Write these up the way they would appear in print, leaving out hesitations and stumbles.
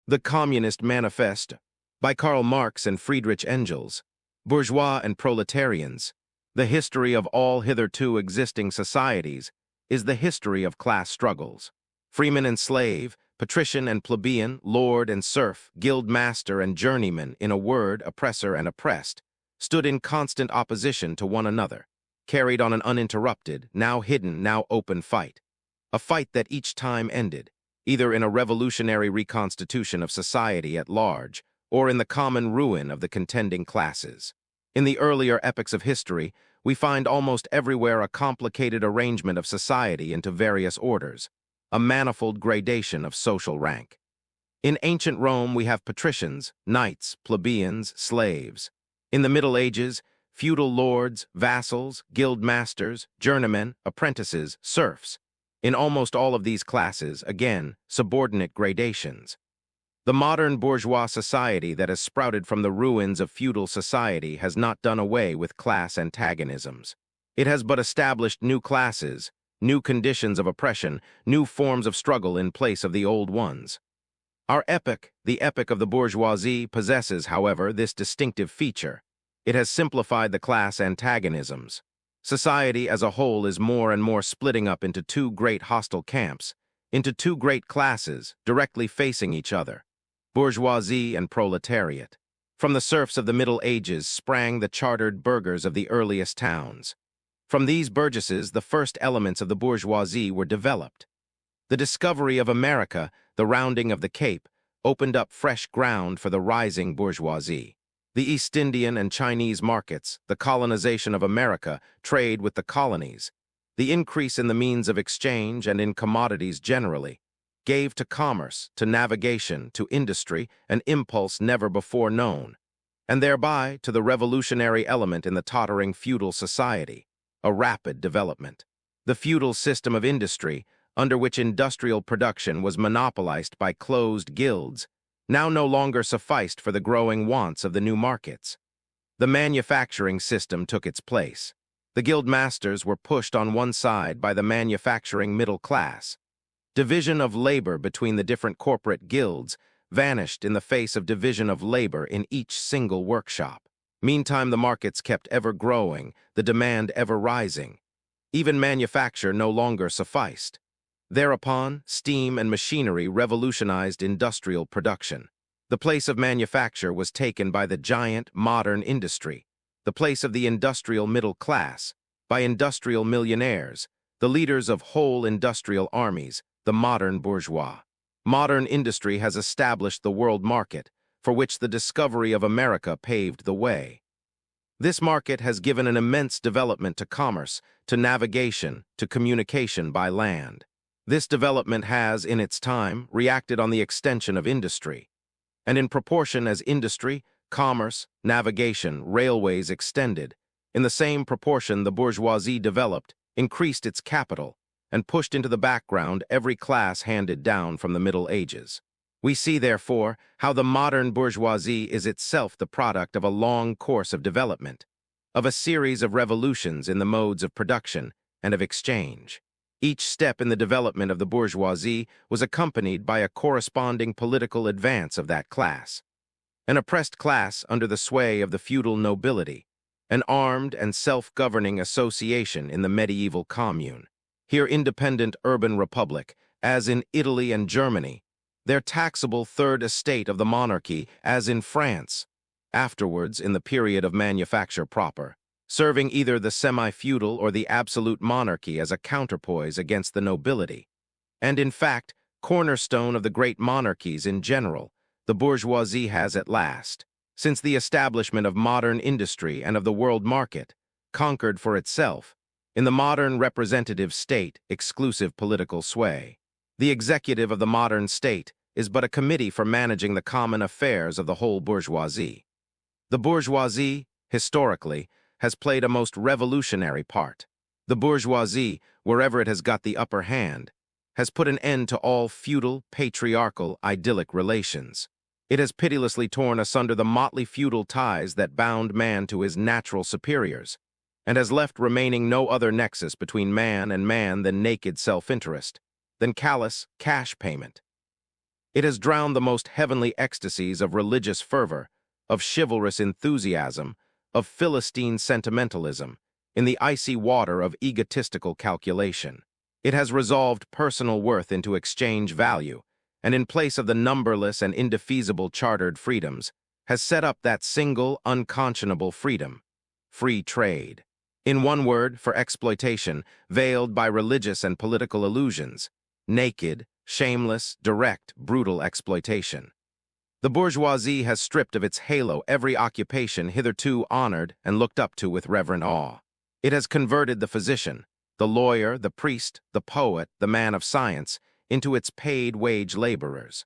The Communist Manifesto, by Karl Marx and Friedrich Engels, Bourgeois and Proletarians. The history of all hitherto existing societies is the history of class struggles. Freeman and slave, patrician and plebeian, lord and serf, guild master and journeyman, in a word, oppressor and oppressed, stood in constant opposition to one another, carried on an uninterrupted, now hidden, now open fight. A fight that each time ended, either in a revolutionary reconstitution of society at large, or in the common ruin of the contending classes. In the earlier epochs of history, we find almost everywhere a complicated arrangement of society into various orders, a manifold gradation of social rank. In ancient Rome, we have patricians, knights, plebeians, slaves. In the Middle Ages, feudal lords, vassals, guild masters, journeymen, apprentices, serfs. In almost all of these classes, again, subordinate gradations. The modern bourgeois society that has sprouted from the ruins of feudal society has not done away with class antagonisms. It has but established new classes, new conditions of oppression, new forms of struggle in place of the old ones. Our epoch, the epoch of the bourgeoisie, possesses, however, this distinctive feature. It has simplified the class antagonisms. Society as a whole is more and more splitting up into two great hostile camps, into two great classes directly facing each other, bourgeoisie and proletariat. From the serfs of the Middle Ages sprang the chartered burghers of the earliest towns. From these burgesses, the first elements of the bourgeoisie were developed. The discovery of America, the rounding of the Cape, opened up fresh ground for the rising bourgeoisie. The East Indian and Chinese markets, the colonization of America, trade with the colonies, the increase in the means of exchange and in commodities generally, gave to commerce, to navigation, to industry, an impulse never before known, and thereby to the revolutionary element in the tottering feudal society, a rapid development. The feudal system of industry, under which industrial production was monopolized by closed guilds, now no longer sufficed for the growing wants of the new markets. The manufacturing system took its place. The guild masters were pushed on one side by the manufacturing middle class. Division of labor between the different corporate guilds vanished in the face of division of labor in each single workshop. Meantime, the markets kept ever growing, the demand ever rising. Even manufacture no longer sufficed. Thereupon, steam and machinery revolutionized industrial production. The place of manufacture was taken by the giant modern industry, the place of the industrial middle class, by industrial millionaires, the leaders of whole industrial armies, the modern bourgeois. Modern industry has established the world market, for which the discovery of America paved the way. This market has given an immense development to commerce, to navigation, to communication by land. This development has, in its time, reacted on the extension of industry. And in proportion as industry, commerce, navigation, railways extended, in the same proportion the bourgeoisie developed, increased its capital, and pushed into the background every class handed down from the Middle Ages. We see, therefore, how the modern bourgeoisie is itself the product of a long course of development, of a series of revolutions in the modes of production and of exchange. Each step in the development of the bourgeoisie was accompanied by a corresponding political advance of that class. An oppressed class under the sway of the feudal nobility, an armed and self-governing association in the medieval commune. Here independent urban republic, as in Italy and Germany, their taxable third estate of the monarchy, as in France, afterwards in the period of manufacture proper, serving either the semi-feudal or the absolute monarchy as a counterpoise against the nobility. And in fact, cornerstone of the great monarchies in general, the bourgeoisie has at last, since the establishment of modern industry and of the world market, conquered for itself, in the modern representative state, exclusive political sway. The executive of the modern state is but a committee for managing the common affairs of the whole bourgeoisie. The bourgeoisie, historically, has played a most revolutionary part. The bourgeoisie, wherever it has got the upper hand, has put an end to all feudal, patriarchal, idyllic relations. It has pitilessly torn asunder the motley feudal ties that bound man to his natural superiors, and has left remaining no other nexus between man and man than naked self-interest, than callous cash payment. It has drowned the most heavenly ecstasies of religious fervor, of chivalrous enthusiasm, of Philistine sentimentalism, in the icy water of egotistical calculation. It has resolved personal worth into exchange value, and in place of the numberless and indefeasible chartered freedoms, has set up that single, unconscionable freedom: free trade. In one word, for exploitation, veiled by religious and political illusions: naked, shameless, direct, brutal exploitation. The bourgeoisie has stripped of its halo every occupation hitherto honored and looked up to with reverent awe. It has converted the physician, the lawyer, the priest, the poet, the man of science, into its paid-wage laborers.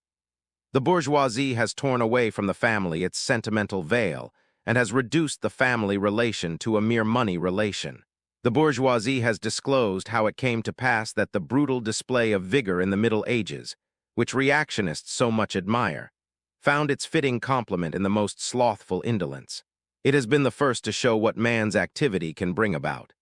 The bourgeoisie has torn away from the family its sentimental veil and has reduced the family relation to a mere money relation. The bourgeoisie has disclosed how it came to pass that the brutal display of vigor in the Middle Ages, which reactionists so much admire, found its fitting complement in the most slothful indolence. It has been the first to show what man's activity can bring about.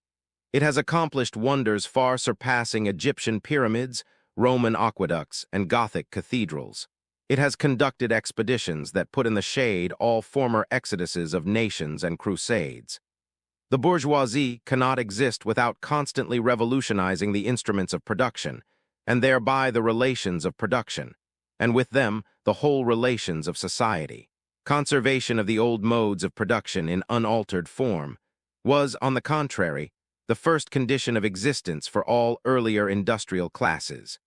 It has accomplished wonders far surpassing Egyptian pyramids, Roman aqueducts, and Gothic cathedrals. It has conducted expeditions that put in the shade all former exoduses of nations and crusades. The bourgeoisie cannot exist without constantly revolutionizing the instruments of production, and thereby the relations of production, and with them the whole relations of society. Conservation of the old modes of production in unaltered form was, on the contrary, the first condition of existence for all earlier industrial classes.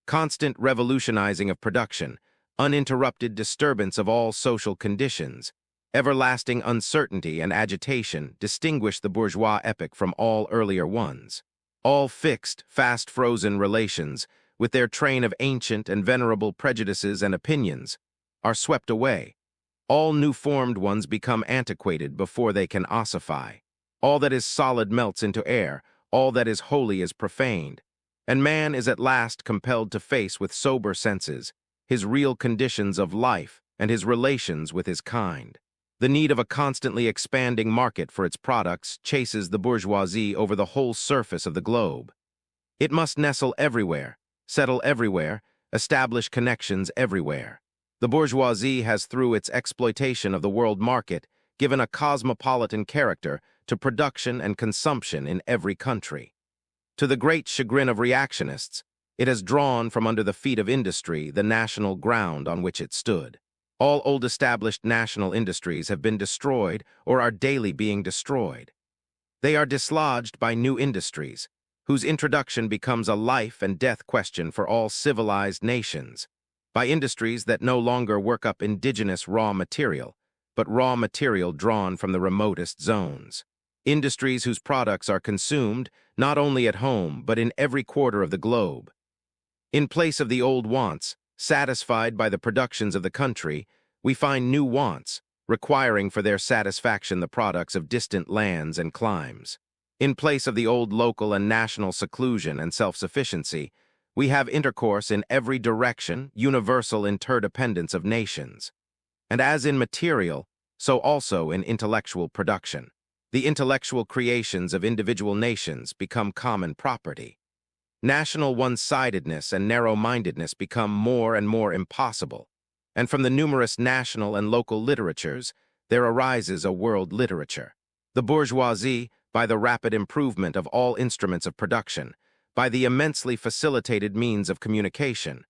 Constant revolutionizing of production, uninterrupted disturbance of all social conditions, everlasting uncertainty and agitation distinguish the bourgeois epoch from all earlier ones. All fixed, fast-frozen relations, with their train of ancient and venerable prejudices and opinions, are swept away. All new-formed ones become antiquated before they can ossify. All that is solid melts into air, all that is holy is profaned, and man is at last compelled to face with sober senses his real conditions of life and his relations with his kind. The need of a constantly expanding market for its products chases the bourgeoisie over the whole surface of the globe. It must nestle everywhere, settle everywhere, establish connections everywhere. The bourgeoisie has, through its exploitation of the world market, given a cosmopolitan character to production and consumption in every country. To the great chagrin of reactionists, it has drawn from under the feet of industry the national ground on which it stood. All old established national industries have been destroyed or are daily being destroyed. They are dislodged by new industries, whose introduction becomes a life and death question for all civilized nations, by industries that no longer work up indigenous raw material, but raw material drawn from the remotest zones. Industries whose products are consumed not only at home but in every quarter of the globe. In place of the old wants, satisfied by the productions of the country, we find new wants, requiring for their satisfaction the products of distant lands and climes. In place of the old local and national seclusion and self-sufficiency, we have intercourse in every direction, universal interdependence of nations. And as in material, so also in intellectual production. The intellectual creations of individual nations become common property. National one-sidedness and narrow-mindedness become more and more impossible, and from the numerous national and local literatures, there arises a world literature. The bourgeoisie, by the rapid improvement of all instruments of production, by the immensely facilitated means of communication,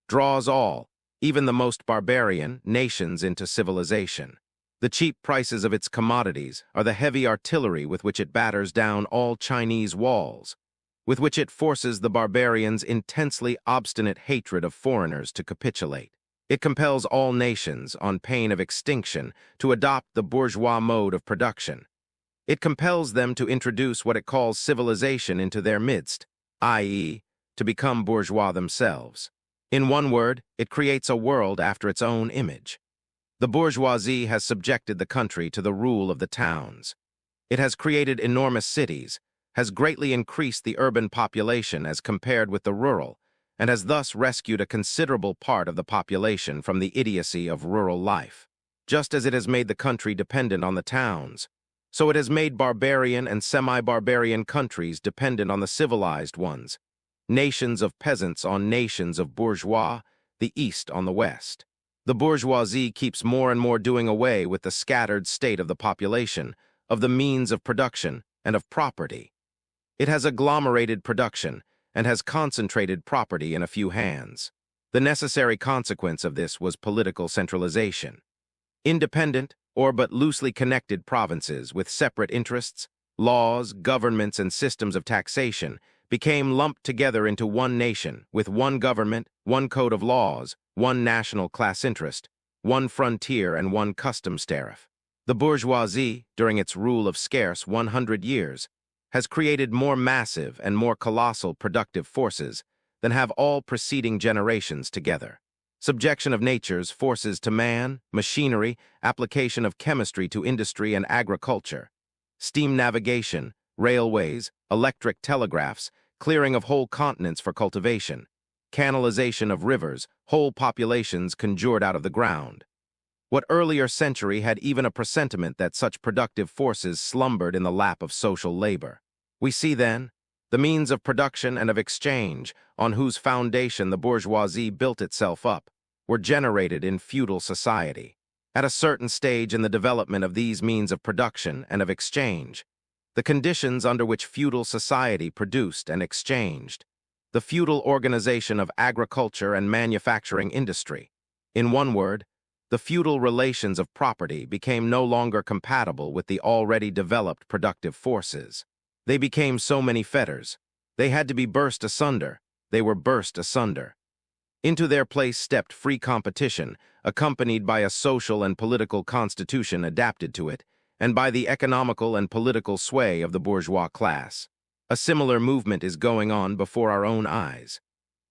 draws all, even the most barbarian, nations into civilization. The cheap prices of its commodities are the heavy artillery with which it batters down all Chinese walls, with which it forces the barbarians' intensely obstinate hatred of foreigners to capitulate. It compels all nations, on pain of extinction, to adopt the bourgeois mode of production. It compels them to introduce what it calls civilization into their midst, i.e., to become bourgeois themselves. In one word, it creates a world after its own image. The bourgeoisie has subjected the country to the rule of the towns. It has created enormous cities, has greatly increased the urban population as compared with the rural, and has thus rescued a considerable part of the population from the idiocy of rural life. Just as it has made the country dependent on the towns, so it has made barbarian and semi-barbarian countries dependent on the civilized ones, nations of peasants on nations of bourgeois, the East on the West. The bourgeoisie keeps more and more doing away with the scattered state of the population, of the means of production, and of property. It has agglomerated production and has concentrated property in a few hands. The necessary consequence of this was political centralization. Independent, or but loosely connected provinces with separate interests, laws, governments, and systems of taxation became lumped together into one nation with one government, one code of laws, one national class interest, one frontier, and one customs tariff. The bourgeoisie, during its rule of scarce 100 years, has created more massive and more colossal productive forces than have all preceding generations together. Subjection of nature's forces to man, machinery, application of chemistry to industry and agriculture, steam navigation, railways, electric telegraphs, clearing of whole continents for cultivation, canalization of rivers, whole populations conjured out of the ground. What earlier century had even a presentiment that such productive forces slumbered in the lap of social labor? We see then the means of production and of exchange, on whose foundation the bourgeoisie built itself up, were generated in feudal society. At a certain stage in the development of these means of production and of exchange, the conditions under which feudal society produced and exchanged, the feudal organization of agriculture and manufacturing industry. In one word, the feudal relations of property became no longer compatible with the already developed productive forces. They became so many fetters. They had to be burst asunder. They were burst asunder. Into their place stepped free competition, accompanied by a social and political constitution adapted to it, and by the economical and political sway of the bourgeois class. A similar movement is going on before our own eyes.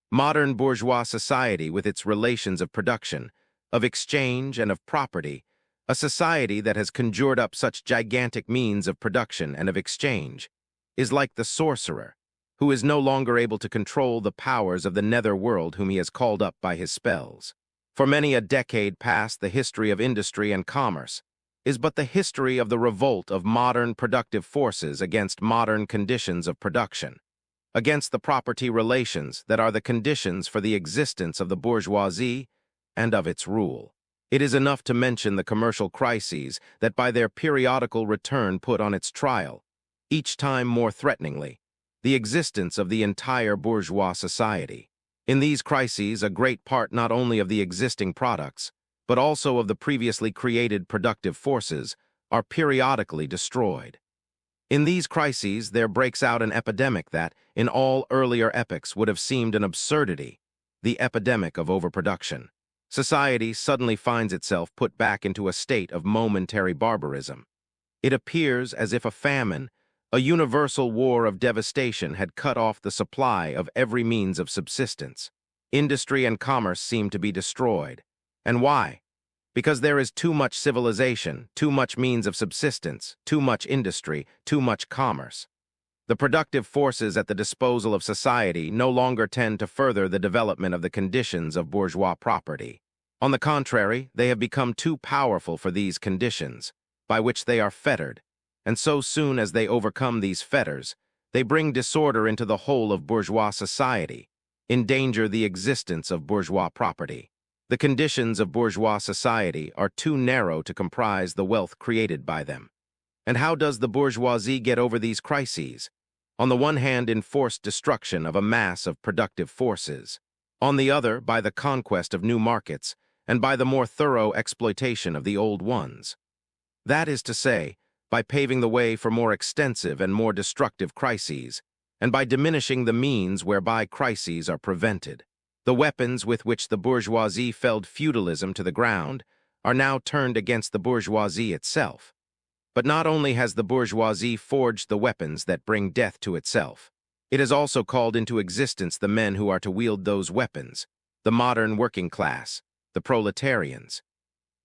Modern bourgeois society, with its relations of production, of exchange, and of property, a society that has conjured up such gigantic means of production and of exchange, is like the sorcerer, who is no longer able to control the powers of the nether world whom he has called up by his spells. For many a decade past, the history of industry and commerce is but the history of the revolt of modern productive forces against modern conditions of production, against the property relations that are the conditions for the existence of the bourgeoisie and of its rule. It is enough to mention the commercial crises that by their periodical return put on its trial, each time more threateningly, the existence of the entire bourgeois society. In these crises, a great part not only of the existing products, but also of the previously created productive forces, are periodically destroyed. In these crises, there breaks out an epidemic that, in all earlier epochs, would have seemed an absurdity, the epidemic of overproduction. Society suddenly finds itself put back into a state of momentary barbarism. It appears as if a famine, a universal war of devastation, had cut off the supply of every means of subsistence. Industry and commerce seem to be destroyed. And why? Because there is too much civilization, too much means of subsistence, too much industry, too much commerce. The productive forces at the disposal of society no longer tend to further the development of the conditions of bourgeois property. On the contrary, they have become too powerful for these conditions, by which they are fettered, and so soon as they overcome these fetters, they bring disorder into the whole of bourgeois society, endanger the existence of bourgeois property. The conditions of bourgeois society are too narrow to comprise the wealth created by them. And how does the bourgeoisie get over these crises? On the one hand, in forced destruction of a mass of productive forces. On the other, by the conquest of new markets, and by the more thorough exploitation of the old ones. That is to say, by paving the way for more extensive and more destructive crises, and by diminishing the means whereby crises are prevented. The weapons with which the bourgeoisie felled feudalism to the ground are now turned against the bourgeoisie itself. But not only has the bourgeoisie forged the weapons that bring death to itself, it has also called into existence the men who are to wield those weapons, the modern working class, the proletarians.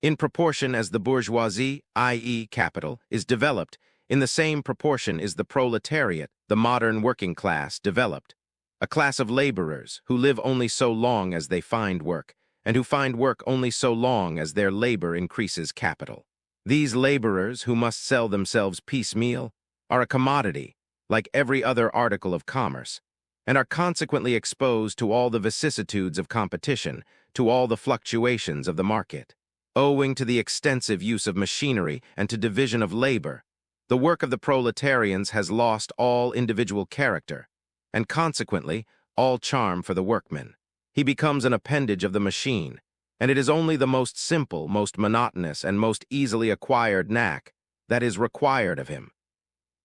In proportion as the bourgeoisie, i.e. capital, is developed, in the same proportion is the proletariat, the modern working class, developed. A class of laborers who live only so long as they find work, and who find work only so long as their labor increases capital. These laborers, who must sell themselves piecemeal, are a commodity, like every other article of commerce, and are consequently exposed to all the vicissitudes of competition, to all the fluctuations of the market. Owing to the extensive use of machinery and to division of labor, the work of the proletarians has lost all individual character, and consequently all charm for the workman. He becomes an appendage of the machine, and it is only the most simple, most monotonous, and most easily acquired knack that is required of him.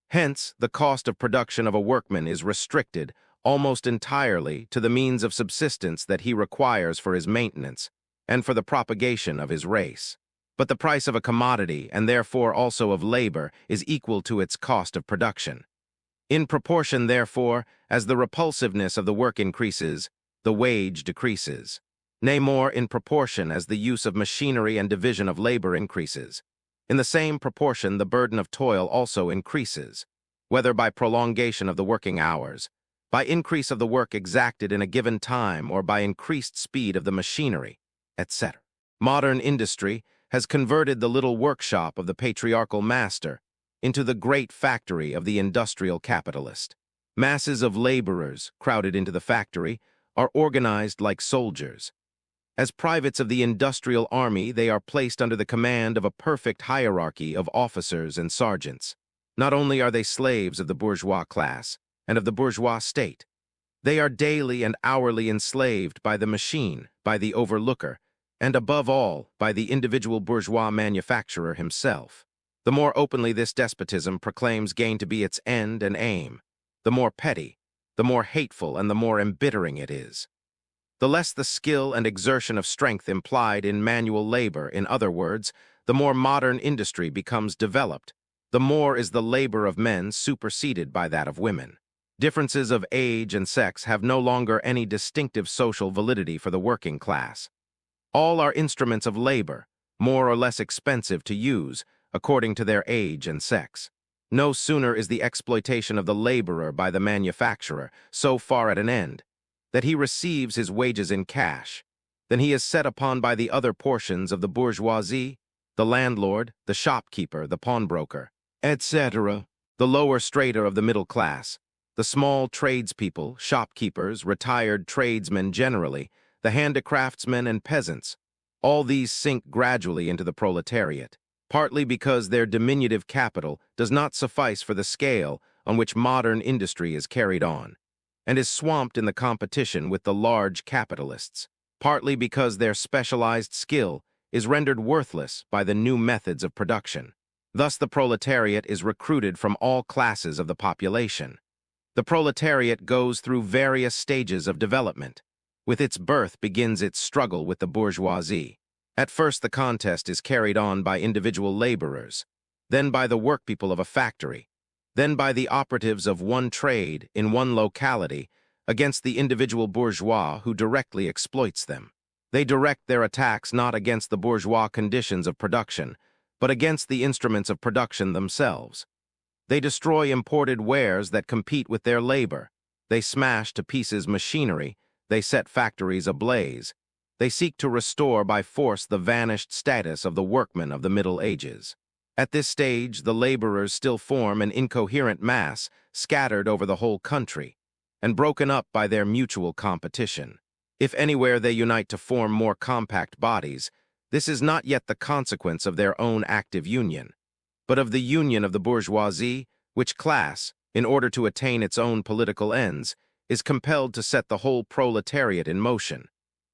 Hence, the cost of production of a workman is restricted almost entirely to the means of subsistence that he requires for his maintenance and for the propagation of his race. But the price of a commodity, and therefore also of labor, is equal to its cost of production. In proportion, therefore, as the repulsiveness of the work increases, the wage decreases. Nay, more, in proportion as the use of machinery and division of labor increases. In the same proportion, the burden of toil also increases, whether by prolongation of the working hours, by increase of the work exacted in a given time, or by increased speed of the machinery, etc. Modern industry has converted the little workshop of the patriarchal master into the great factory of the industrial capitalist. Masses of laborers, crowded into the factory, are organized like soldiers. As privates of the industrial army, they are placed under the command of a perfect hierarchy of officers and sergeants. Not only are they slaves of the bourgeois class and of the bourgeois state, they are daily and hourly enslaved by the machine, by the overlooker, and above all, by the individual bourgeois manufacturer himself. The more openly this despotism proclaims gain to be its end and aim, the more petty, the more hateful, and the more embittering it is. The less the skill and exertion of strength implied in manual labor, in other words, the more modern industry becomes developed, the more is the labor of men superseded by that of women. Differences of age and sex have no longer any distinctive social validity for the working class. All are instruments of labor, more or less expensive to use, according to their age and sex. No sooner is the exploitation of the laborer by the manufacturer so far at an end that he receives his wages in cash, than he is set upon by the other portions of the bourgeoisie, the landlord, the shopkeeper, the pawnbroker, etc., the lower strata of the middle class, the small tradespeople, shopkeepers, retired tradesmen generally, the handicraftsmen and peasants. All these sink gradually into the proletariat, partly because their diminutive capital does not suffice for the scale on which modern industry is carried on, and is swamped in the competition with the large capitalists, partly because their specialized skill is rendered worthless by the new methods of production. Thus the proletariat is recruited from all classes of the population. The proletariat goes through various stages of development. With its birth begins its struggle with the bourgeoisie. At first the contest is carried on by individual laborers, then by the workpeople of a factory, then by the operatives of one trade in one locality against the individual bourgeois who directly exploits them. They direct their attacks not against the bourgeois conditions of production, but against the instruments of production themselves. They destroy imported wares that compete with their labor. They smash to pieces machinery. They set factories ablaze. They seek to restore by force the vanished status of the workmen of the Middle Ages. At this stage, the laborers still form an incoherent mass scattered over the whole country and broken up by their mutual competition. If anywhere they unite to form more compact bodies, this is not yet the consequence of their own active union, but of the union of the bourgeoisie, which class, in order to attain its own political ends, is compelled to set the whole proletariat in motion,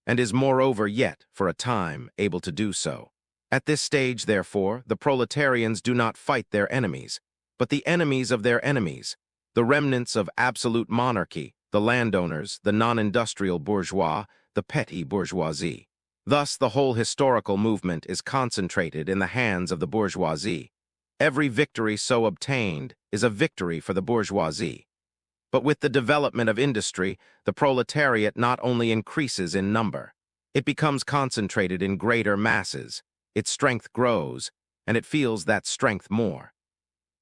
and is moreover yet, for a time, able to do so. At this stage, therefore, the proletarians do not fight their enemies, but the enemies of their enemies, the remnants of absolute monarchy, the landowners, the non-industrial bourgeois, the petty bourgeoisie. Thus, the whole historical movement is concentrated in the hands of the bourgeoisie. Every victory so obtained is a victory for the bourgeoisie. But with the development of industry, the proletariat not only increases in number, it becomes concentrated in greater masses. Its strength grows, and it feels that strength more.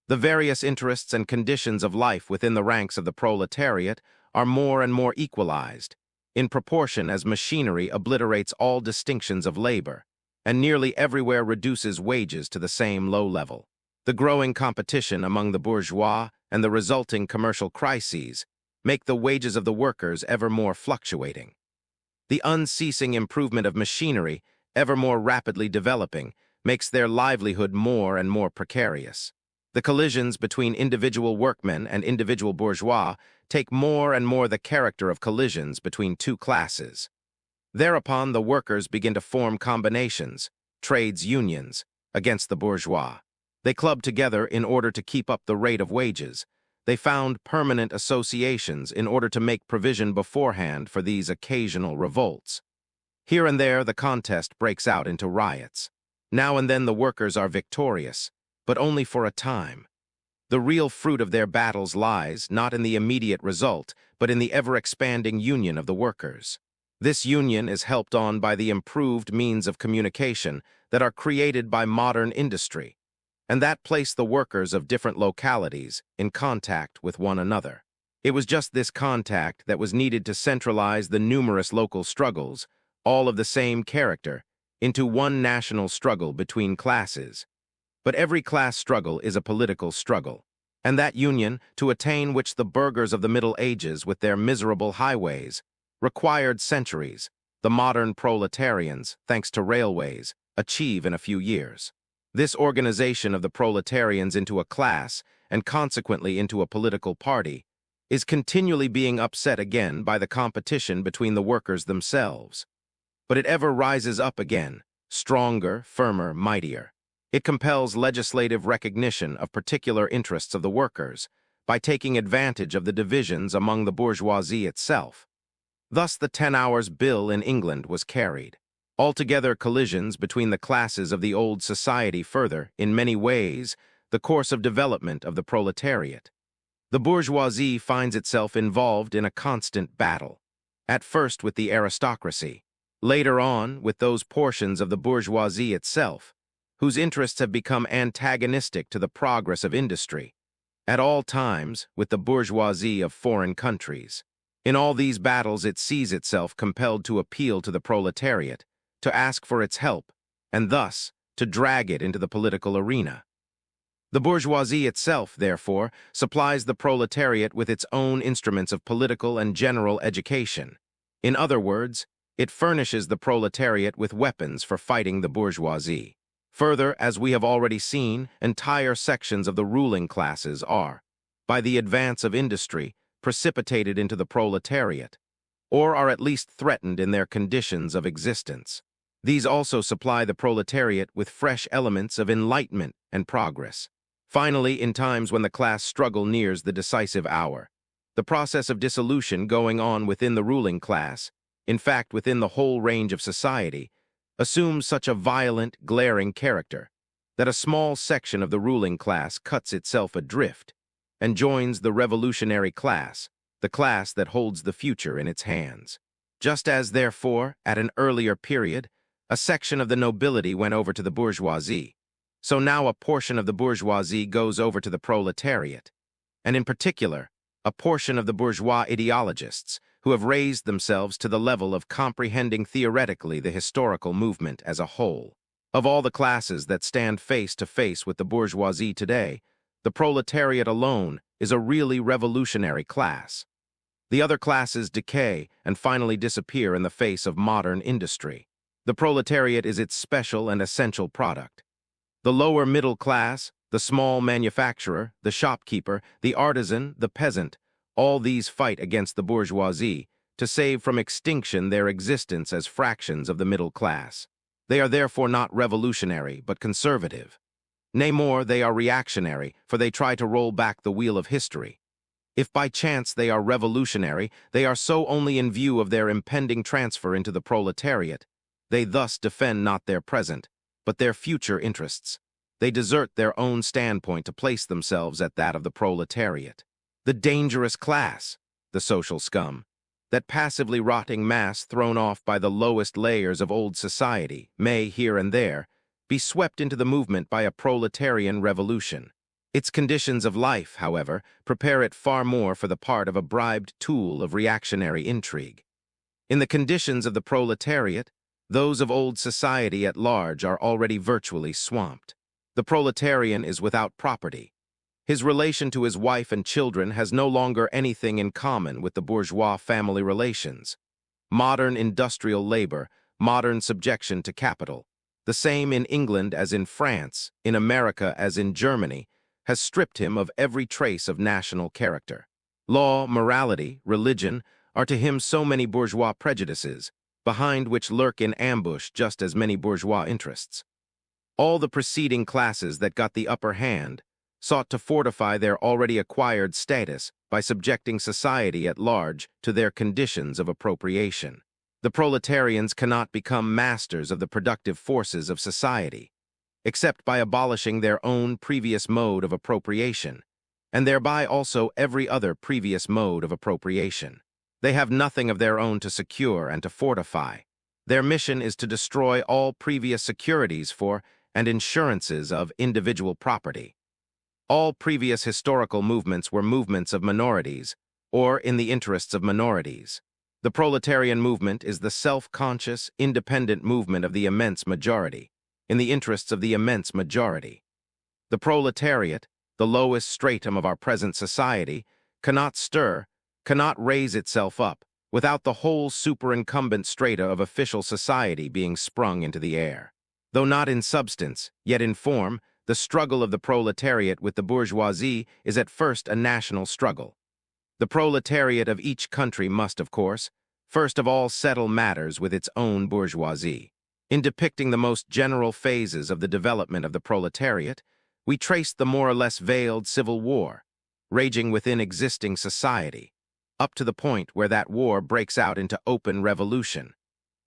The various interests and conditions of life within the ranks of the proletariat are more and more equalized, in proportion as machinery obliterates all distinctions of labor, and nearly everywhere reduces wages to the same low level. The growing competition among the bourgeois and the resulting commercial crises make the wages of the workers ever more fluctuating. The unceasing improvement of machinery, ever more rapidly developing, makes their livelihood more and more precarious. The collisions between individual workmen and individual bourgeois take more and more the character of collisions between two classes. Thereupon, the workers begin to form combinations, trades unions, against the bourgeois. They club together in order to keep up the rate of wages. They found permanent associations in order to make provision beforehand for these occasional revolts. Here and there, the contest breaks out into riots. Now and then the workers are victorious, but only for a time. The real fruit of their battles lies not in the immediate result, but in the ever-expanding union of the workers. This union is helped on by the improved means of communication that are created by modern industry, and that place the workers of different localities in contact with one another. It was just this contact that was needed to centralize the numerous local struggles, all of the same character, into one national struggle between classes. But every class struggle is a political struggle, and that union, to attain which the burghers of the Middle Ages with their miserable highways required centuries, the modern proletarians, thanks to railways, achieve in a few years. This organization of the proletarians into a class, and consequently into a political party, is continually being upset again by the competition between the workers themselves. But it ever rises up again, stronger, firmer, mightier. It compels legislative recognition of particular interests of the workers by taking advantage of the divisions among the bourgeoisie itself. Thus the 10 Hours Bill in England was carried. Altogether, collisions between the classes of the old society further, in many ways, the course of development of the proletariat. The bourgeoisie finds itself involved in a constant battle, at first with the aristocracy, later on with those portions of the bourgeoisie itself, whose interests have become antagonistic to the progress of industry, at all times with the bourgeoisie of foreign countries. In all these battles it sees itself compelled to appeal to the proletariat, to ask for its help, and thus to drag it into the political arena. The bourgeoisie itself, therefore, supplies the proletariat with its own instruments of political and general education. In other words, it furnishes the proletariat with weapons for fighting the bourgeoisie. Further, as we have already seen, entire sections of the ruling classes are, by the advance of industry, precipitated into the proletariat, or are at least threatened in their conditions of existence. These also supply the proletariat with fresh elements of enlightenment and progress. Finally, in times when the class struggle nears the decisive hour, the process of dissolution going on within the ruling class, in fact within the whole range of society, assumes such a violent, glaring character that a small section of the ruling class cuts itself adrift and joins the revolutionary class, the class that holds the future in its hands. Just as, therefore, at an earlier period, a section of the nobility went over to the bourgeoisie, so now a portion of the bourgeoisie goes over to the proletariat, and in particular, a portion of the bourgeois ideologists who have raised themselves to the level of comprehending theoretically the historical movement as a whole. Of all the classes that stand face to face with the bourgeoisie today, the proletariat alone is a really revolutionary class. The other classes decay and finally disappear in the face of modern industry. The proletariat is its special and essential product. The lower middle class, the small manufacturer, the shopkeeper, the artisan, the peasant, all these fight against the bourgeoisie to save from extinction their existence as fractions of the middle class. They are therefore not revolutionary, but conservative. Nay more, they are reactionary, for they try to roll back the wheel of history. If by chance they are revolutionary, they are so only in view of their impending transfer into the proletariat. They thus defend not their present, but their future interests. They desert their own standpoint to place themselves at that of the proletariat. The dangerous class, the social scum, that passively rotting mass thrown off by the lowest layers of old society may, here and there, be swept into the movement by a proletarian revolution. Its conditions of life, however, prepare it far more for the part of a bribed tool of reactionary intrigue. In the conditions of the proletariat, those of old society at large are already virtually swamped. The proletarian is without property. His relation to his wife and children has no longer anything in common with the bourgeois family relations. Modern industrial labor, modern subjection to capital, the same in England as in France, in America as in Germany, has stripped him of every trace of national character. Law, morality, religion are to him so many bourgeois prejudices, behind which lurk in ambush just as many bourgeois interests. All the preceding classes that got the upper hand sought to fortify their already acquired status by subjecting society at large to their conditions of appropriation. The proletarians cannot become masters of the productive forces of society, except by abolishing their own previous mode of appropriation, and thereby also every other previous mode of appropriation. They have nothing of their own to secure and to fortify. Their mission is to destroy all previous securities for and insurances of individual property. All previous historical movements were movements of minorities, or in the interests of minorities. The proletarian movement is the self-conscious, independent movement of the immense majority, in the interests of the immense majority. The proletariat, the lowest stratum of our present society, cannot stir, cannot raise itself up, without the whole superincumbent strata of official society being sprung into the air. Though not in substance, yet in form, the struggle of the proletariat with the bourgeoisie is at first a national struggle. The proletariat of each country must, of course, first of all settle matters with its own bourgeoisie. In depicting the most general phases of the development of the proletariat, we trace the more or less veiled civil war, raging within existing society, up to the point where that war breaks out into open revolution,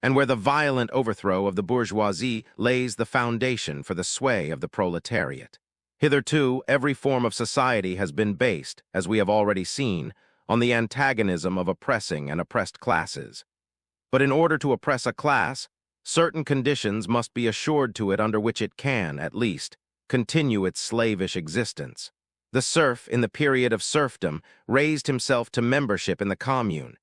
and where the violent overthrow of the bourgeoisie lays the foundation for the sway of the proletariat. Hitherto, every form of society has been based, as we have already seen, on the antagonism of oppressing and oppressed classes. But in order to oppress a class, certain conditions must be assured to it under which it can, at least, continue its slavish existence. The serf, in the period of serfdom, raised himself to membership in the commune,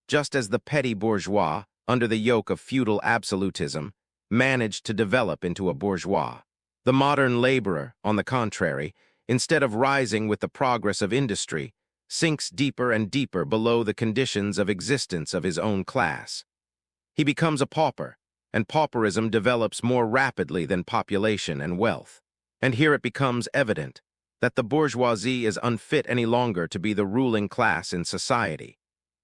just as the petty bourgeois, under the yoke of feudal absolutism, managed to develop into a bourgeois. The modern laborer, on the contrary, instead of rising with the progress of industry, sinks deeper and deeper below the conditions of existence of his own class. He becomes a pauper, and pauperism develops more rapidly than population and wealth. And here it becomes evident that the bourgeoisie is unfit any longer to be the ruling class in society,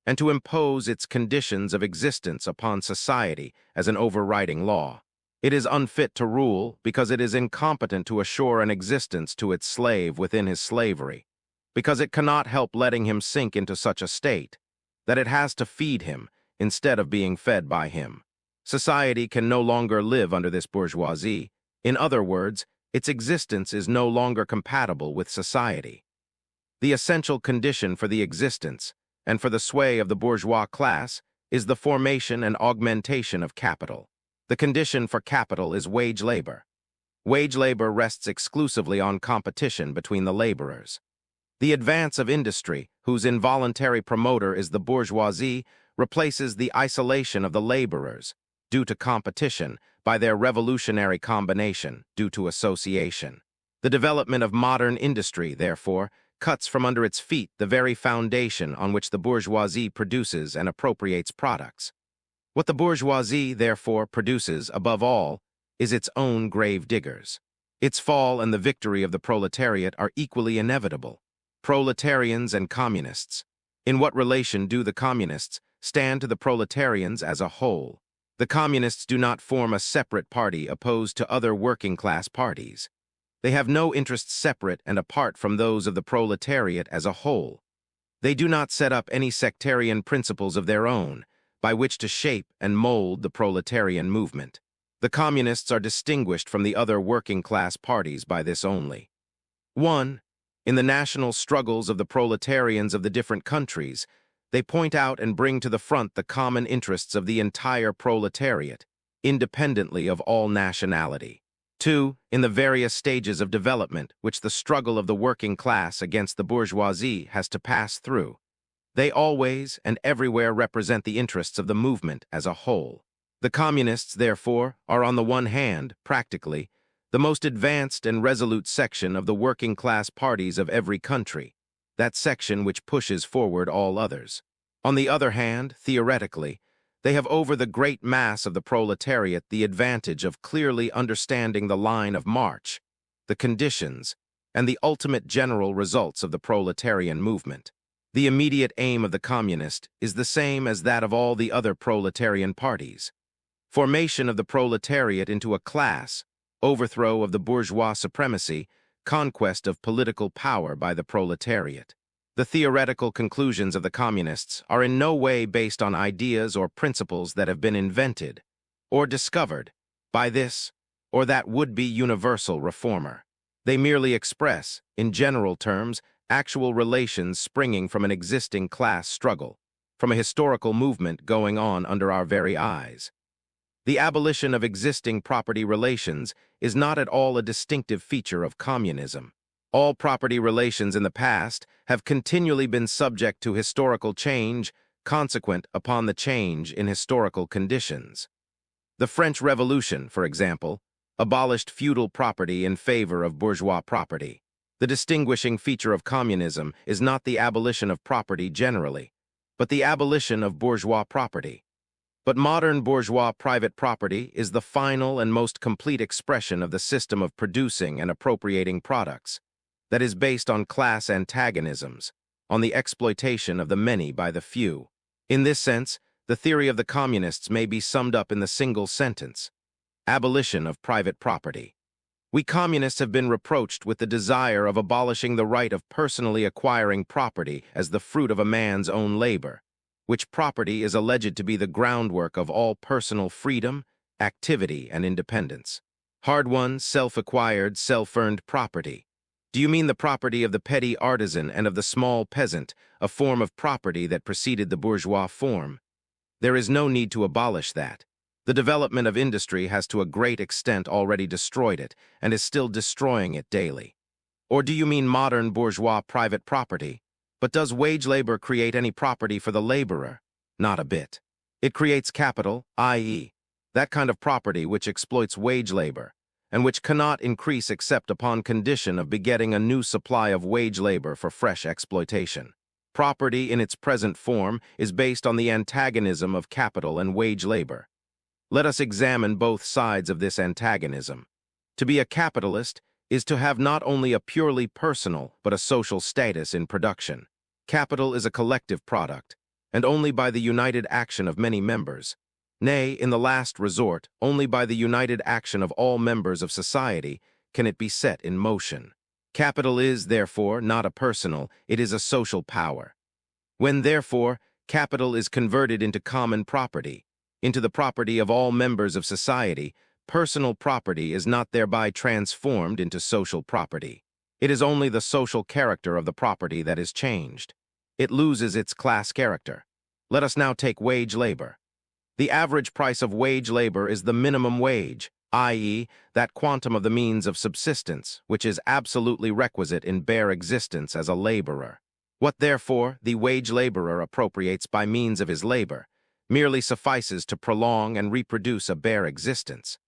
and to impose its conditions of existence upon society as an overriding law. It is unfit to rule because it is incompetent to assure an existence to its slave within his slavery, because it cannot help letting him sink into such a state that it has to feed him instead of being fed by him. Society can no longer live under this bourgeoisie. In other words, its existence is no longer compatible with society. The essential condition for the existence and for the sway of the bourgeois class is the formation and augmentation of capital. The condition for capital is wage labor. Wage labor rests exclusively on competition between the laborers. The advance of industry, whose involuntary promoter is the bourgeoisie, replaces the isolation of the laborers, due to competition, by their revolutionary combination, due to association. The development of modern industry, therefore, cuts from under its feet the very foundation on which the bourgeoisie produces and appropriates products. What the bourgeoisie, therefore, produces, above all, is its own grave diggers. Its fall and the victory of the proletariat are equally inevitable. Proletarians and communists. In what relation do the communists stand to the proletarians as a whole? The communists do not form a separate party opposed to other working-class parties. They have no interests separate and apart from those of the proletariat as a whole. They do not set up any sectarian principles of their own, by which to shape and mold the proletarian movement. The communists are distinguished from the other working-class parties by this only. 1. In the national struggles of the proletarians of the different countries, they point out and bring to the front the common interests of the entire proletariat, independently of all nationality. 2. In the various stages of development which the struggle of the working class against the bourgeoisie has to pass through, they always and everywhere represent the interests of the movement as a whole. The communists, therefore, are on the one hand, practically, the most advanced and resolute section of the working class parties of every country, that section which pushes forward all others. On the other hand, theoretically, they have over the great mass of the proletariat the advantage of clearly understanding the line of march, the conditions, and the ultimate general results of the proletarian movement. The immediate aim of the communist is the same as that of all the other proletarian parties: formation of the proletariat into a class, overthrow of the bourgeois supremacy, conquest of political power by the proletariat. The theoretical conclusions of the communists are in no way based on ideas or principles that have been invented or discovered by this or that would-be universal reformer. They merely express, in general terms, actual relations springing from an existing class struggle, from a historical movement going on under our very eyes. The abolition of existing property relations is not at all a distinctive feature of communism. All property relations in the past have continually been subject to historical change, consequent upon the change in historical conditions. The French Revolution, for example, abolished feudal property in favor of bourgeois property. The distinguishing feature of communism is not the abolition of property generally, but the abolition of bourgeois property. But modern bourgeois private property is the final and most complete expression of the system of producing and appropriating products that is based on class antagonisms, on the exploitation of the many by the few. In this sense, the theory of the communists may be summed up in the single sentence: abolition of private property. We communists have been reproached with the desire of abolishing the right of personally acquiring property as the fruit of a man's own labor, which property is alleged to be the groundwork of all personal freedom, activity, and independence. Hard-won, self-acquired, self-earned property. Do you mean the property of the petty artisan and of the small peasant, a form of property that preceded the bourgeois form? There is no need to abolish that. The development of industry has to a great extent already destroyed it and is still destroying it daily. Or do you mean modern bourgeois private property? But does wage labor create any property for the laborer? Not a bit. It creates capital, i.e., that kind of property which exploits wage labor, and which cannot increase except upon condition of begetting a new supply of wage labor for fresh exploitation. Property in its present form is based on the antagonism of capital and wage labor. Let us examine both sides of this antagonism. To be a capitalist is to have not only a purely personal but a social status in production. Capital is a collective product, and only by the united action of many members, nay, in the last resort, only by the united action of all members of society, can it be set in motion. Capital is, therefore, not a personal, it is a social power. When, therefore, capital is converted into common property, into the property of all members of society, personal property is not thereby transformed into social property. It is only the social character of the property that is changed. It loses its class character. Let us now take wage labor. The average price of wage labor is the minimum wage, i.e., that quantum of the means of subsistence, which is absolutely requisite in bare existence as a laborer. What, therefore, the wage laborer appropriates by means of his labor merely suffices to prolong and reproduce a bare existence.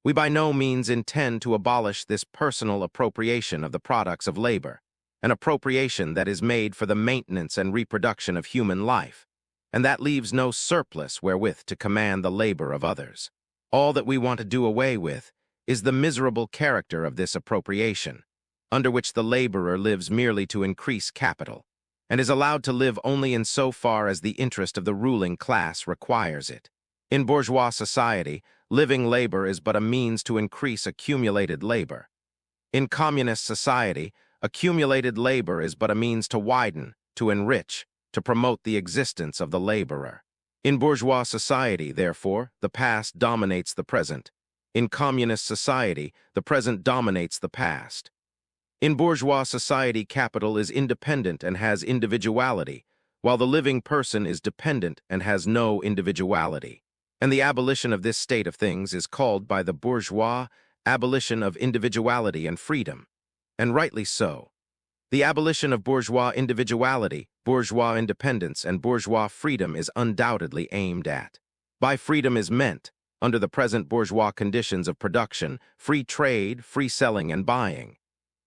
We by no means intend to abolish this personal appropriation of the products of labor, an appropriation that is made for the maintenance and reproduction of human life, and that leaves no surplus wherewith to command the labor of others. All that we want to do away with is the miserable character of this appropriation, under which the laborer lives merely to increase capital, and is allowed to live only in so far as the interest of the ruling class requires it. In bourgeois society, living labor is but a means to increase accumulated labor. In communist society, accumulated labor is but a means to widen, to enrich, to promote the existence of the laborer. In bourgeois society, therefore, the past dominates the present. In communist society, the present dominates the past. In bourgeois society, capital is independent and has individuality, while the living person is dependent and has no individuality. And the abolition of this state of things is called by the bourgeois abolition of individuality and freedom, and rightly so. The abolition of bourgeois individuality, bourgeois independence, and bourgeois freedom is undoubtedly aimed at. By freedom is meant, under the present bourgeois conditions of production, free trade, free selling and buying.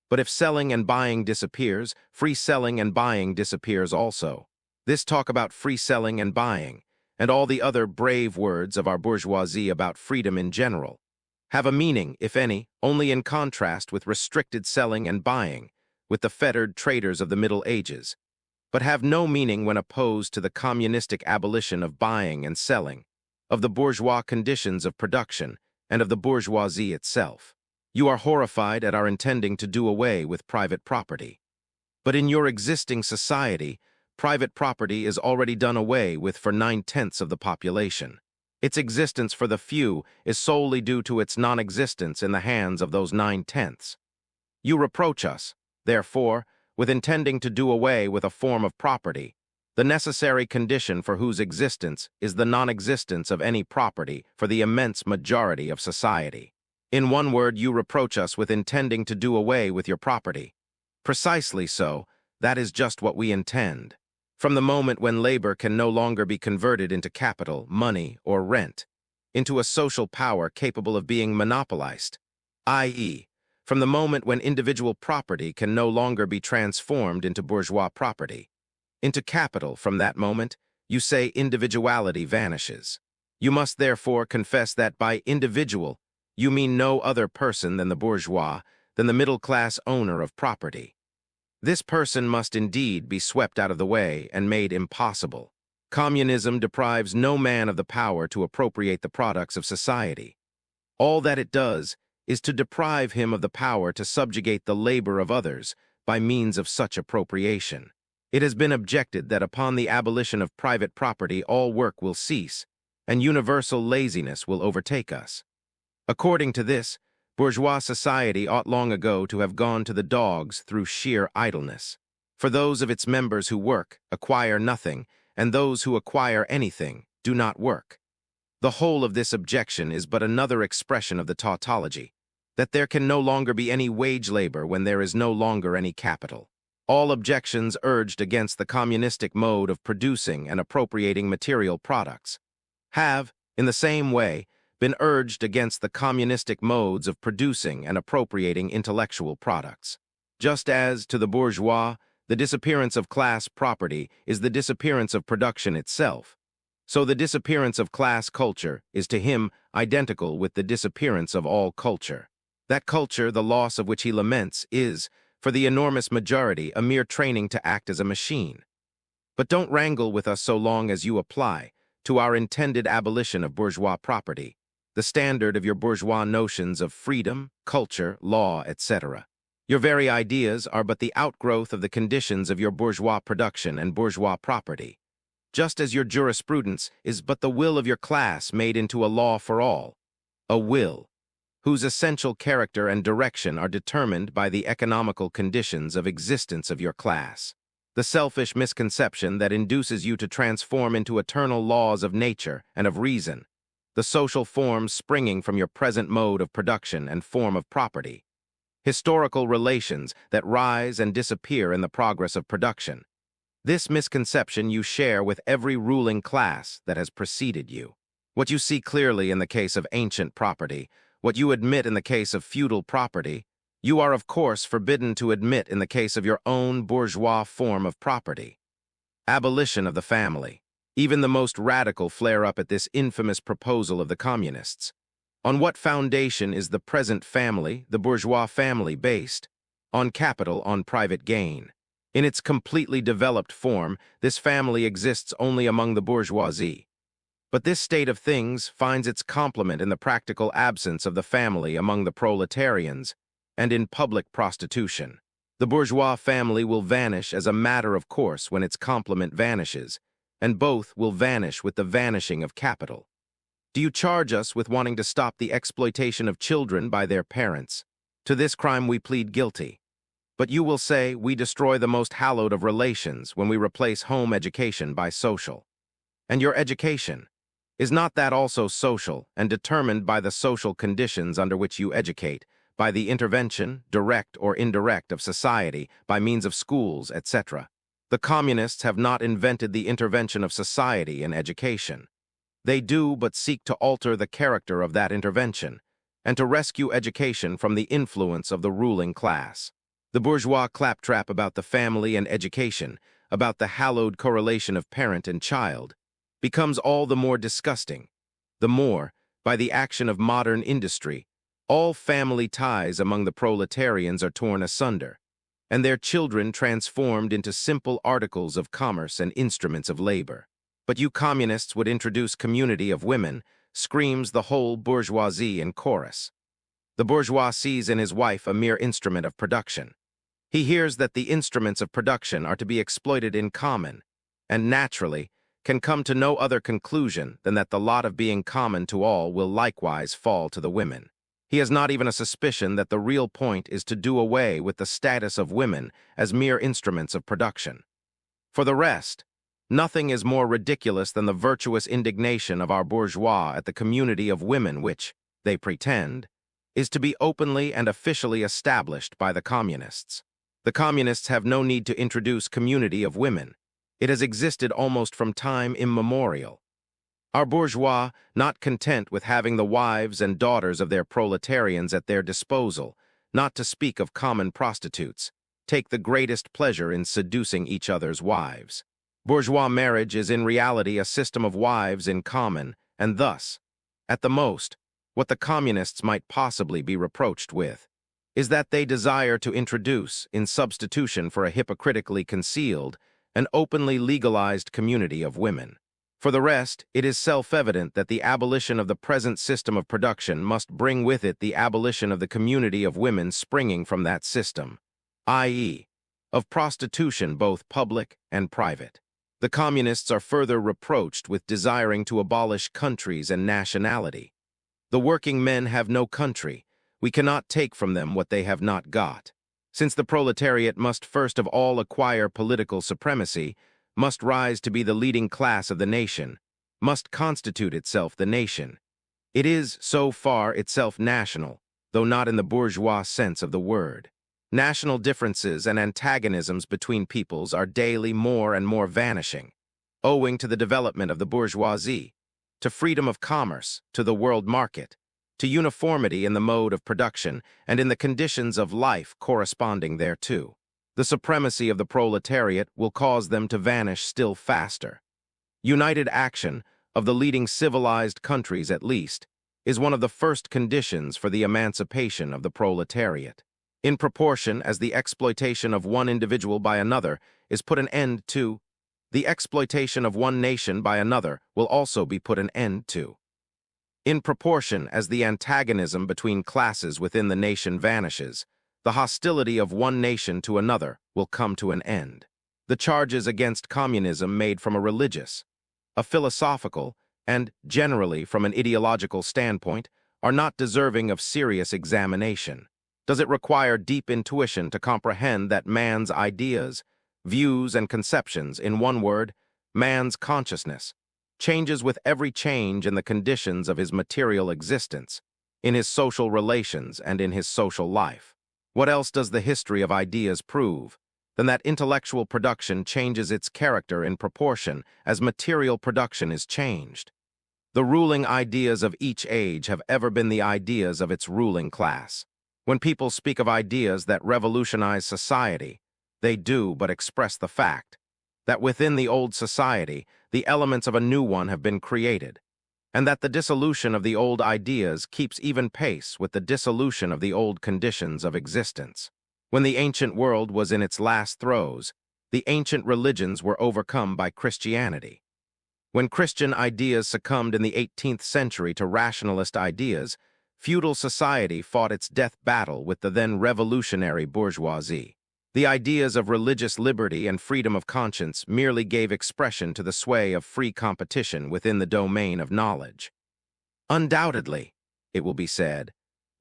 But if selling and buying disappears, free selling and buying disappears also. This talk about free selling and buying, and all the other brave words of our bourgeoisie about freedom in general, have a meaning, if any, only in contrast with restricted selling and buying, with the fettered traders of the Middle Ages, but have no meaning when opposed to the communistic abolition of buying and selling, of the bourgeois conditions of production, and of the bourgeoisie itself. You are horrified at our intending to do away with private property. But in your existing society, private property is already done away with for 9/10 of the population. Its existence for the few is solely due to its non-existence in the hands of those 9/10. You reproach us, therefore, with intending to do away with a form of property, the necessary condition for whose existence is the non-existence of any property for the immense majority of society. In one word, you reproach us with intending to do away with your property. Precisely so, that is just what we intend. From the moment when labor can no longer be converted into capital, money, or rent, into a social power capable of being monopolized, i.e., from the moment when individual property can no longer be transformed into bourgeois property, into capital, from that moment, you say individuality vanishes. You must therefore confess that by individual, you mean no other person than the bourgeois, than the middle-class owner of property. This person must indeed be swept out of the way and made impossible. Communism deprives no man of the power to appropriate the products of society. All that it does is to deprive him of the power to subjugate the labor of others by means of such appropriation. It has been objected that upon the abolition of private property all work will cease, and universal laziness will overtake us. According to this, bourgeois society ought long ago to have gone to the dogs through sheer idleness. For those of its members who work acquire nothing, and those who acquire anything do not work. The whole of this objection is but another expression of the tautology, that there can no longer be any wage labor when there is no longer any capital. All objections urged against the communistic mode of producing and appropriating material products have, in the same way, been urged against the communistic modes of producing and appropriating intellectual products. Just as, to the bourgeois, the disappearance of class property is the disappearance of production itself, so the disappearance of class culture is to him identical with the disappearance of all culture. That culture, the loss of which he laments, is, for the enormous majority, a mere training to act as a machine. But don't wrangle with us so long as you apply, to our intended abolition of bourgeois property, the standard of your bourgeois notions of freedom, culture, law, etc. Your very ideas are but the outgrowth of the conditions of your bourgeois production and bourgeois property, just as your jurisprudence is but the will of your class made into a law for all, a will whose essential character and direction are determined by the economical conditions of existence of your class. The selfish misconception that induces you to transform into eternal laws of nature and of reason the social forms springing from your present mode of production and form of property, historical relations that rise and disappear in the progress of production. This misconception you share with every ruling class that has preceded you. What you see clearly in the case of ancient property, what you admit in the case of feudal property, you are of course forbidden to admit in the case of your own bourgeois form of property. Abolition of the family. Even the most radical flare up at this infamous proposal of the communists. On what foundation is the present family, the bourgeois family, based? On capital, on private gain. In its completely developed form, this family exists only among the bourgeoisie. But this state of things finds its complement in the practical absence of the family among the proletarians and in public prostitution. The bourgeois family will vanish as a matter of course when its complement vanishes, and both will vanish with the vanishing of capital. Do you charge us with wanting to stop the exploitation of children by their parents? To this crime we plead guilty. But you will say we destroy the most hallowed of relations when we replace home education by social. And your education, is not that also social and determined by the social conditions under which you educate, by the intervention, direct or indirect, of society by means of schools, etc.? The communists have not invented the intervention of society in education. They do but seek to alter the character of that intervention, and to rescue education from the influence of the ruling class. The bourgeois claptrap about the family and education, about the hallowed correlation of parent and child, becomes all the more disgusting, the more, by the action of modern industry, all family ties among the proletarians are torn asunder, and their children transformed into simple articles of commerce and instruments of labor. But you communists would introduce community of women, screams the whole bourgeoisie in chorus. The bourgeois sees in his wife a mere instrument of production. He hears that the instruments of production are to be exploited in common, and naturally can come to no other conclusion than that the lot of being common to all will likewise fall to the women. He has not even a suspicion that the real point is to do away with the status of women as mere instruments of production. For the rest, nothing is more ridiculous than the virtuous indignation of our bourgeois at the community of women which, they pretend, is to be openly and officially established by the communists. The communists have no need to introduce community of women. It has existed almost from time immemorial. Our bourgeois, not content with having the wives and daughters of their proletarians at their disposal, not to speak of common prostitutes, take the greatest pleasure in seducing each other's wives. Bourgeois marriage is in reality a system of wives in common, and thus, at the most, what the communists might possibly be reproached with is that they desire to introduce, in substitution for a hypocritically concealed, an openly legalized community of women. For the rest, it is self-evident that the abolition of the present system of production must bring with it the abolition of the community of women springing from that system, i.e., of prostitution both public and private. The communists are further reproached with desiring to abolish countries and nationality. The working men have no country. We cannot take from them what they have not got. Since the proletariat must first of all acquire political supremacy, must rise to be the leading class of the nation, must constitute itself the nation. It is, so far, itself national, though not in the bourgeois sense of the word. National differences and antagonisms between peoples are daily more and more vanishing, owing to the development of the bourgeoisie, to freedom of commerce, to the world market, to uniformity in the mode of production and in the conditions of life corresponding thereto. The supremacy of the proletariat will cause them to vanish still faster. United action, of the leading civilized countries at least, is one of the first conditions for the emancipation of the proletariat. In proportion as the exploitation of one individual by another is put an end to, the exploitation of one nation by another will also be put an end to. In proportion as the antagonism between classes within the nation vanishes, the hostility of one nation to another will come to an end. The charges against communism made from a religious, a philosophical, and, generally, from an ideological standpoint, are not deserving of serious examination. Does it require deep intuition to comprehend that man's ideas, views, and conceptions, in one word, man's consciousness, changes with every change in the conditions of his material existence, in his social relations, and in his social life? What else does the history of ideas prove than that intellectual production changes its character in proportion as material production is changed? The ruling ideas of each age have ever been the ideas of its ruling class. When people speak of ideas that revolutionize society, they do but express the fact that within the old society, the elements of a new one have been created, and that the dissolution of the old ideas keeps even pace with the dissolution of the old conditions of existence. When the ancient world was in its last throes, the ancient religions were overcome by Christianity. When Christian ideas succumbed in the 18th century to rationalist ideas, feudal society fought its death battle with the then revolutionary bourgeoisie. The ideas of religious liberty and freedom of conscience merely gave expression to the sway of free competition within the domain of knowledge. Undoubtedly, it will be said,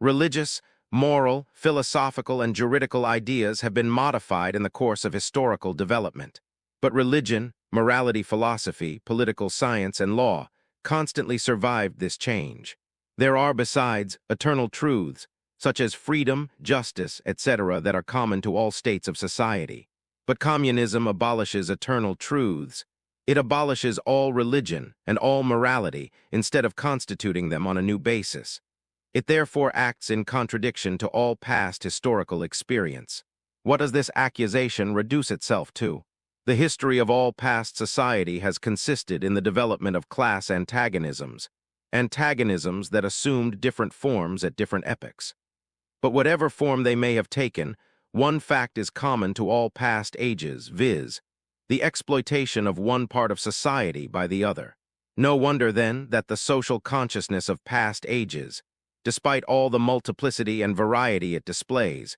religious, moral, philosophical, and juridical ideas have been modified in the course of historical development. But religion, morality, philosophy, political science, and law constantly survived this change. There are, besides, eternal truths, such as freedom, justice, etc., that are common to all states of society. But communism abolishes eternal truths. It abolishes all religion and all morality instead of constituting them on a new basis. It therefore acts in contradiction to all past historical experience. What does this accusation reduce itself to? The history of all past society has consisted in the development of class antagonisms that assumed different forms at different epochs. But whatever form they may have taken, one fact is common to all past ages, viz., the exploitation of one part of society by the other. No wonder, then, that the social consciousness of past ages, despite all the multiplicity and variety it displays,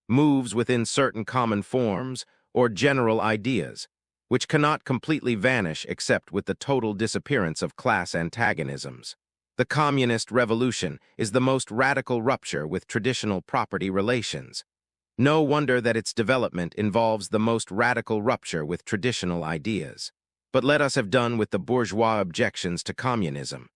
moves within certain common forms or general ideas, which cannot completely vanish except with the total disappearance of class antagonisms. The Communist Revolution is the most radical rupture with traditional property relations. No wonder that its development involves the most radical rupture with traditional ideas. But let us have done with the bourgeois objections to communism.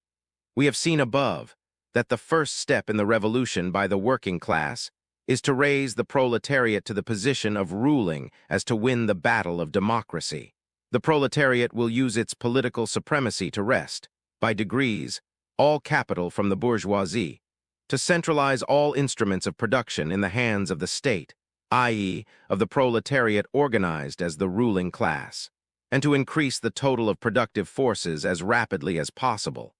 We have seen above that the first step in the revolution by the working class is to raise the proletariat to the position of ruling as to win the battle of democracy. The proletariat will use its political supremacy to wrest, by degrees, all capital from the bourgeoisie, to centralize all instruments of production in the hands of the state, i.e., of the proletariat organized as the ruling class, and to increase the total of productive forces as rapidly as possible.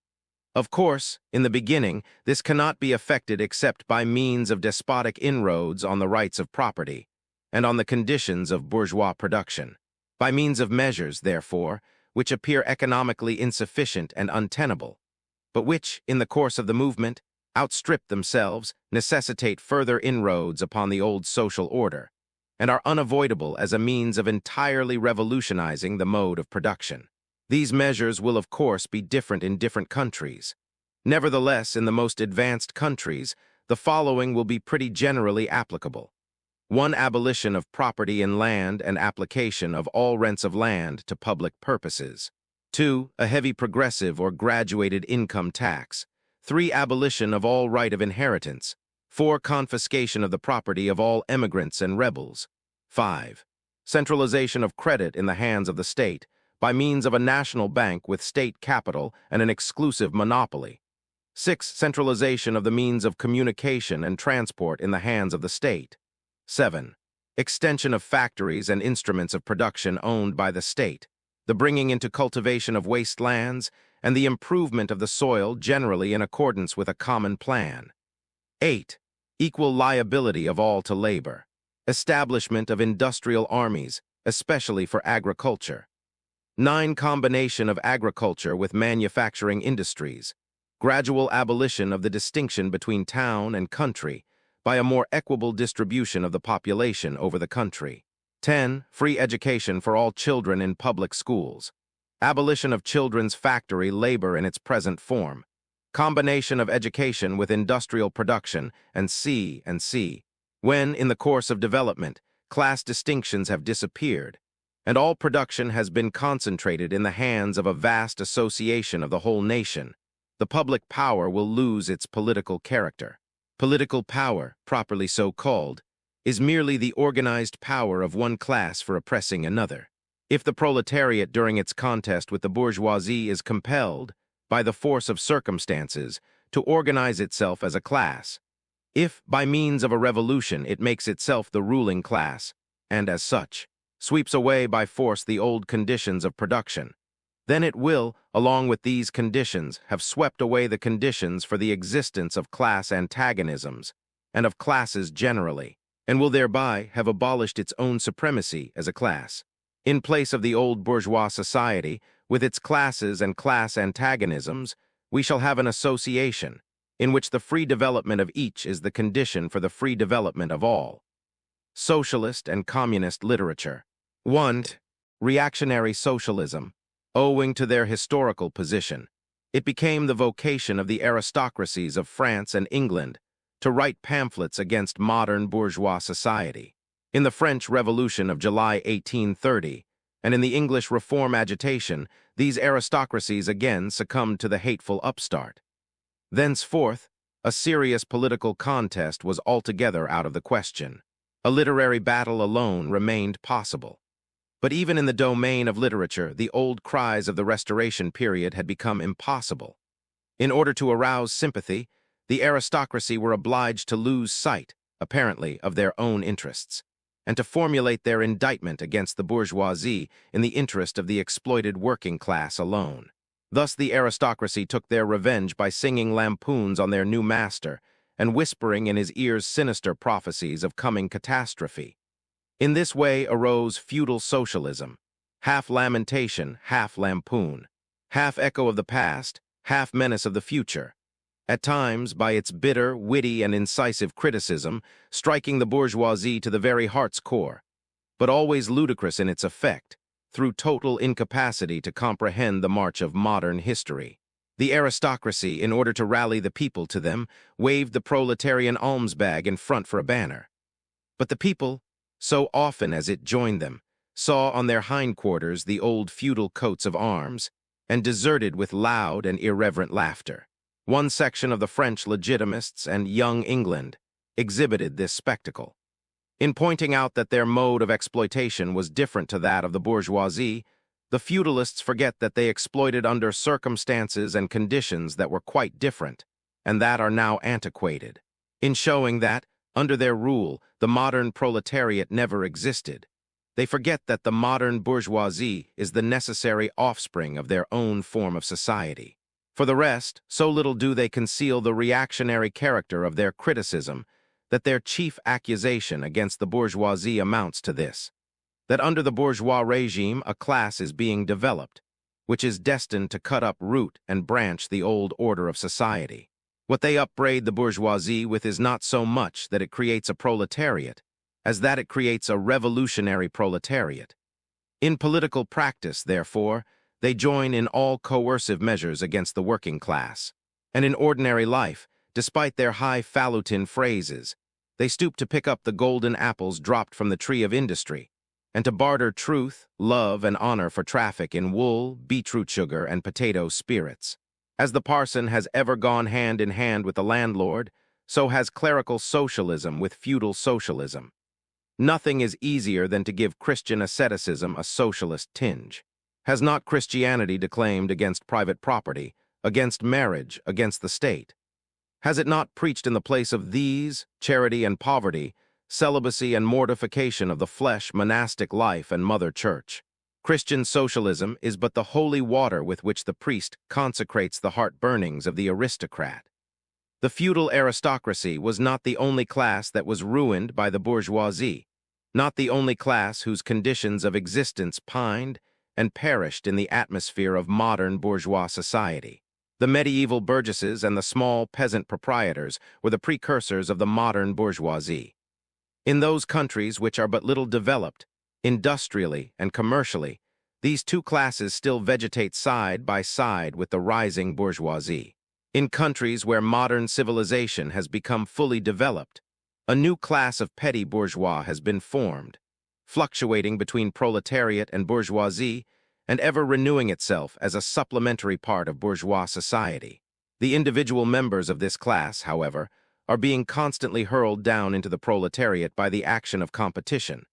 Of course, in the beginning, this cannot be effected except by means of despotic inroads on the rights of property and on the conditions of bourgeois production, by means of measures, therefore, which appear economically insufficient and untenable, but which, in the course of the movement, outstrip themselves, necessitate further inroads upon the old social order, and are unavoidable as a means of entirely revolutionizing the mode of production. These measures will, of course, be different in different countries. Nevertheless, in the most advanced countries, the following will be pretty generally applicable. 1. Abolition of property in land and application of all rents of land to public purposes. 2. A heavy progressive or graduated income tax. 3. Abolition of all right of inheritance. 4. Confiscation of the property of all emigrants and rebels. 5. Centralization of credit in the hands of the state, by means of a national bank with state capital and an exclusive monopoly. 6. Centralization of the means of communication and transport in the hands of the state. 7. Extension of factories and instruments of production owned by the state, the bringing into cultivation of waste lands, and the improvement of the soil generally in accordance with a common plan. 8. Equal liability of all to labor. Establishment of industrial armies, especially for agriculture. 9. Combination of agriculture with manufacturing industries. Gradual abolition of the distinction between town and country by a more equable distribution of the population over the country. 10. Free education for all children in public schools. Abolition of children's factory labor in its present form. Combination of education with industrial production, and C. When, in the course of development, class distinctions have disappeared, and all production has been concentrated in the hands of a vast association of the whole nation, the public power will lose its political character. Political power, properly so called, is merely the organized power of one class for oppressing another. If the proletariat during its contest with the bourgeoisie is compelled, by the force of circumstances, to organize itself as a class, if, by means of a revolution, it makes itself the ruling class, and as such, sweeps away by force the old conditions of production, then it will, along with these conditions, have swept away the conditions for the existence of class antagonisms and of classes generally, and will thereby have abolished its own supremacy as a class. In place of the old bourgeois society, with its classes and class antagonisms, we shall have an association, in which the free development of each is the condition for the free development of all. Socialist and Communist literature. 1. Reactionary socialism. Owing to their historical position, it became the vocation of the aristocracies of France and England to write pamphlets against modern bourgeois society. In the French Revolution of July 1830, and in the English Reform agitation, these aristocracies again succumbed to the hateful upstart. Thenceforth, a serious political contest was altogether out of the question. A literary battle alone remained possible. But even in the domain of literature, the old cries of the Restoration period had become impossible. In order to arouse sympathy, the aristocracy were obliged to lose sight, apparently, of their own interests, and to formulate their indictment against the bourgeoisie in the interest of the exploited working class alone. Thus the aristocracy took their revenge by singing lampoons on their new master and whispering in his ears sinister prophecies of coming catastrophe. In this way arose feudal socialism, half lamentation, half lampoon, half echo of the past, half menace of the future, at times, by its bitter, witty, and incisive criticism, striking the bourgeoisie to the very heart's core, but always ludicrous in its effect, through total incapacity to comprehend the march of modern history. The aristocracy, in order to rally the people to them, waved the proletarian alms bag in front for a banner. But the people, so often as it joined them, saw on their hindquarters the old feudal coats of arms, and deserted with loud and irreverent laughter. One section of the French Legitimists and Young England exhibited this spectacle. In pointing out that their mode of exploitation was different to that of the bourgeoisie, the feudalists forget that they exploited under circumstances and conditions that were quite different, and that are now antiquated. In showing that, under their rule, the modern proletariat never existed, they forget that the modern bourgeoisie is the necessary offspring of their own form of society. For the rest, so little do they conceal the reactionary character of their criticism that their chief accusation against the bourgeoisie amounts to this: that under the bourgeois regime a class is being developed, which is destined to cut up root and branch the old order of society. What they upbraid the bourgeoisie with is not so much that it creates a proletariat, as that it creates a revolutionary proletariat. In political practice, therefore, they join in all coercive measures against the working class. And in ordinary life, despite their highfalutin phrases, they stoop to pick up the golden apples dropped from the tree of industry, and to barter truth, love, and honor for traffic in wool, beetroot sugar, and potato spirits. As the parson has ever gone hand in hand with the landlord, so has clerical socialism with feudal socialism. Nothing is easier than to give Christian asceticism a socialist tinge. Has not Christianity declaimed against private property, against marriage, against the state? Has it not preached in the place of these, charity and poverty, celibacy and mortification of the flesh, monastic life, and mother church? Christian socialism is but the holy water with which the priest consecrates the heart-burnings of the aristocrat. The feudal aristocracy was not the only class that was ruined by the bourgeoisie, not the only class whose conditions of existence pined and perished in the atmosphere of modern bourgeois society. The medieval burgesses and the small peasant proprietors were the precursors of the modern bourgeoisie. In those countries which are but little developed, industrially and commercially, these two classes still vegetate side by side with the rising bourgeoisie. In countries where modern civilization has become fully developed, a new class of petty bourgeois has been formed, fluctuating between proletariat and bourgeoisie, and ever renewing itself as a supplementary part of bourgeois society. The individual members of this class, however, are being constantly hurled down into the proletariat by the action of competition,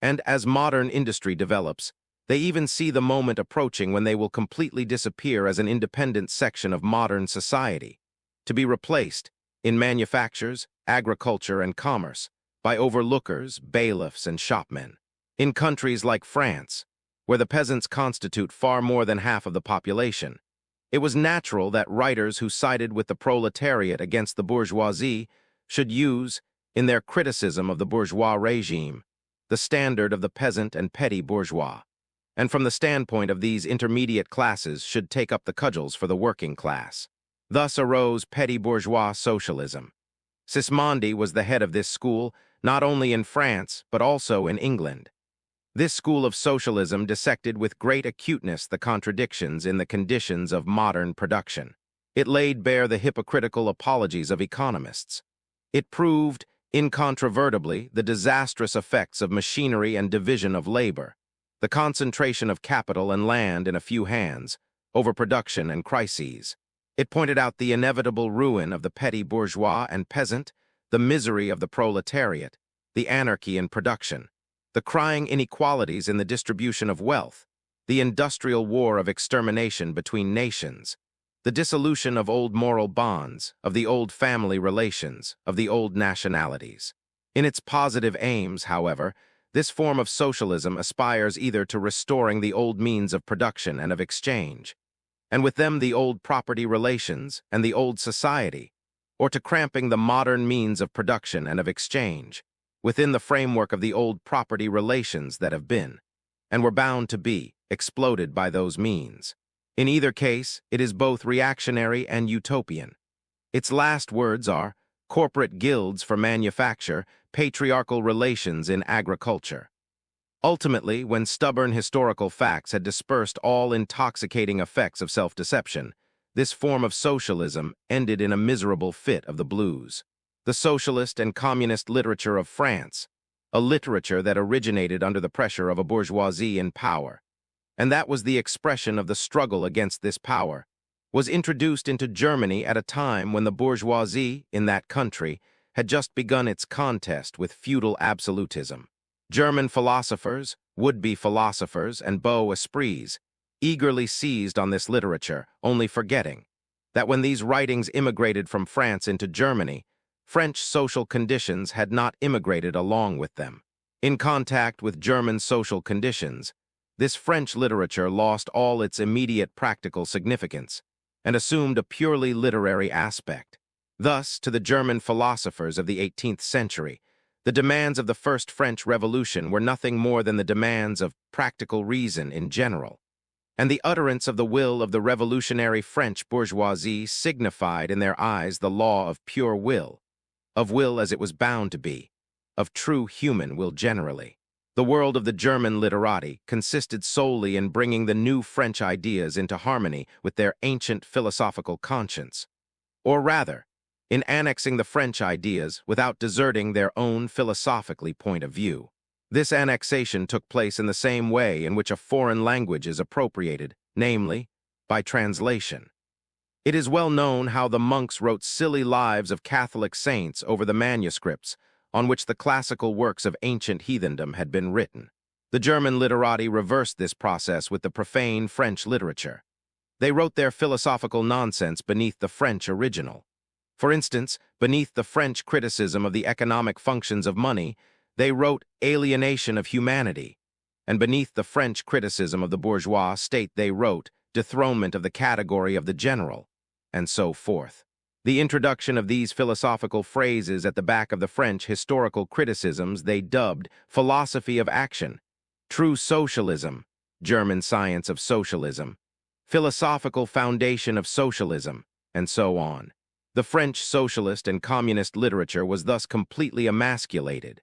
and as modern industry develops, they even see the moment approaching when they will completely disappear as an independent section of modern society, to be replaced, in manufactures, agriculture, and commerce, by overlookers, bailiffs, and shopmen. In countries like France, where the peasants constitute far more than half of the population, it was natural that writers who sided with the proletariat against the bourgeoisie should use, in their criticism of the bourgeois regime, the standard of the peasant and petty bourgeois, and from the standpoint of these intermediate classes should take up the cudgels for the working class. Thus arose petty bourgeois socialism. Sismondi was the head of this school, not only in France, but also in England. This school of socialism dissected with great acuteness the contradictions in the conditions of modern production. It laid bare the hypocritical apologies of economists. It proved, incontrovertibly, the disastrous effects of machinery and division of labor, the concentration of capital and land in a few hands, overproduction and crises. It pointed out the inevitable ruin of the petty bourgeois and peasant, the misery of the proletariat, the anarchy in production, the crying inequalities in the distribution of wealth, the industrial war of extermination between nations, the dissolution of old moral bonds, of the old family relations, of the old nationalities. In its positive aims, however, this form of socialism aspires either to restoring the old means of production and of exchange, and with them the old property relations and the old society, or to cramping the modern means of production and of exchange, within the framework of the old property relations that have been, and were bound to be, exploded by those means. In either case, it is both reactionary and utopian. Its last words are corporate guilds for manufacture, patriarchal relations in agriculture. Ultimately, when stubborn historical facts had dispersed all intoxicating effects of self-deception, this form of socialism ended in a miserable fit of the blues. The socialist and communist literature of France, a literature that originated under the pressure of a bourgeoisie in power, and that was the expression of the struggle against this power, was introduced into Germany at a time when the bourgeoisie in that country had just begun its contest with feudal absolutism. German philosophers, would-be philosophers, and beaux esprits eagerly seized on this literature, only forgetting that when these writings immigrated from France into Germany, French social conditions had not immigrated along with them. In contact with German social conditions, this French literature lost all its immediate practical significance and assumed a purely literary aspect. Thus, to the German philosophers of the 18th century, the demands of the First French Revolution were nothing more than the demands of practical reason in general, and the utterance of the will of the revolutionary French bourgeoisie signified in their eyes the law of pure will, of will as it was bound to be, of true human will generally. The world of the German literati consisted solely in bringing the new French ideas into harmony with their ancient philosophical conscience, or rather, in annexing the French ideas without deserting their own philosophically point of view. This annexation took place in the same way in which a foreign language is appropriated, namely, by translation. It is well known how the monks wrote silly lives of Catholic saints over the manuscripts on which the classical works of ancient heathendom had been written. The German literati reversed this process with the profane French literature. They wrote their philosophical nonsense beneath the French original. For instance, beneath the French criticism of the economic functions of money, they wrote alienation of humanity, and beneath the French criticism of the bourgeois state they wrote dethronement of the category of the general, and so forth. The introduction of these philosophical phrases at the back of the French historical criticisms they dubbed philosophy of action, true socialism, German science of socialism, philosophical foundation of socialism, and so on. The French socialist and communist literature was thus completely emasculated,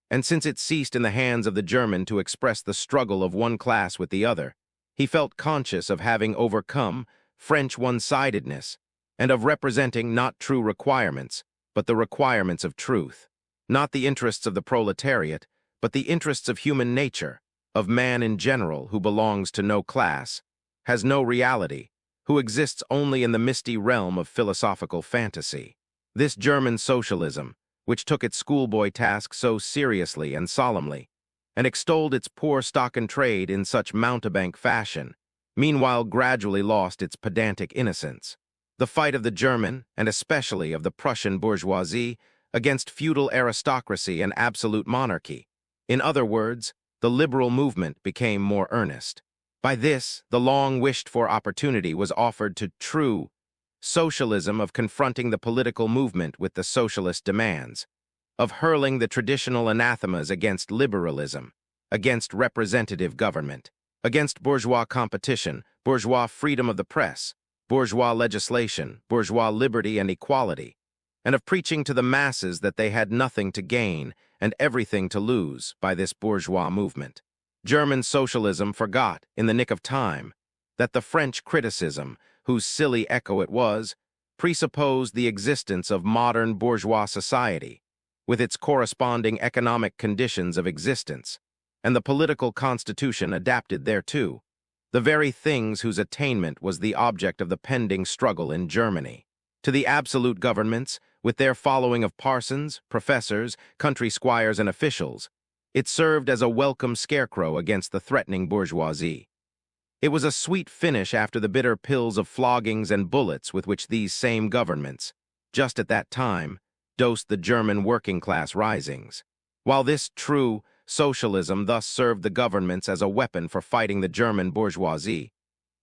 and since it ceased in the hands of the German to express the struggle of one class with the other, he felt conscious of having overcome French one-sidedness and of representing not true requirements, but the requirements of truth, not the interests of the proletariat, but the interests of human nature, of man in general who belongs to no class, has no reality, who exists only in the misty realm of philosophical fantasy. This German socialism, which took its schoolboy task so seriously and solemnly, and extolled its poor stock-in-trade in such mountebank fashion, meanwhile gradually lost its pedantic innocence. The fight of the German, and especially of the Prussian bourgeoisie, against feudal aristocracy and absolute monarchy. In other words, the liberal movement became more earnest. By this, the long-wished-for opportunity was offered to true socialism of confronting the political movement with the socialist demands, of hurling the traditional anathemas against liberalism, against representative government, against bourgeois competition, bourgeois freedom of the press, bourgeois legislation, bourgeois liberty and equality, and of preaching to the masses that they had nothing to gain and everything to lose by this bourgeois movement. German socialism forgot, in the nick of time, that the French criticism, whose silly echo it was, presupposed the existence of modern bourgeois society, with its corresponding economic conditions of existence, and the political constitution adapted thereto, the very things whose attainment was the object of the pending struggle in Germany. To the absolute governments, with their following of parsons, professors, country squires, and officials, It served as a welcome scarecrow against the threatening bourgeoisie. It was a sweet finish after the bitter pills of floggings and bullets with which these same governments, just at that time, dosed the German working-class risings. While this true socialism thus served the governments as a weapon for fighting the German bourgeoisie,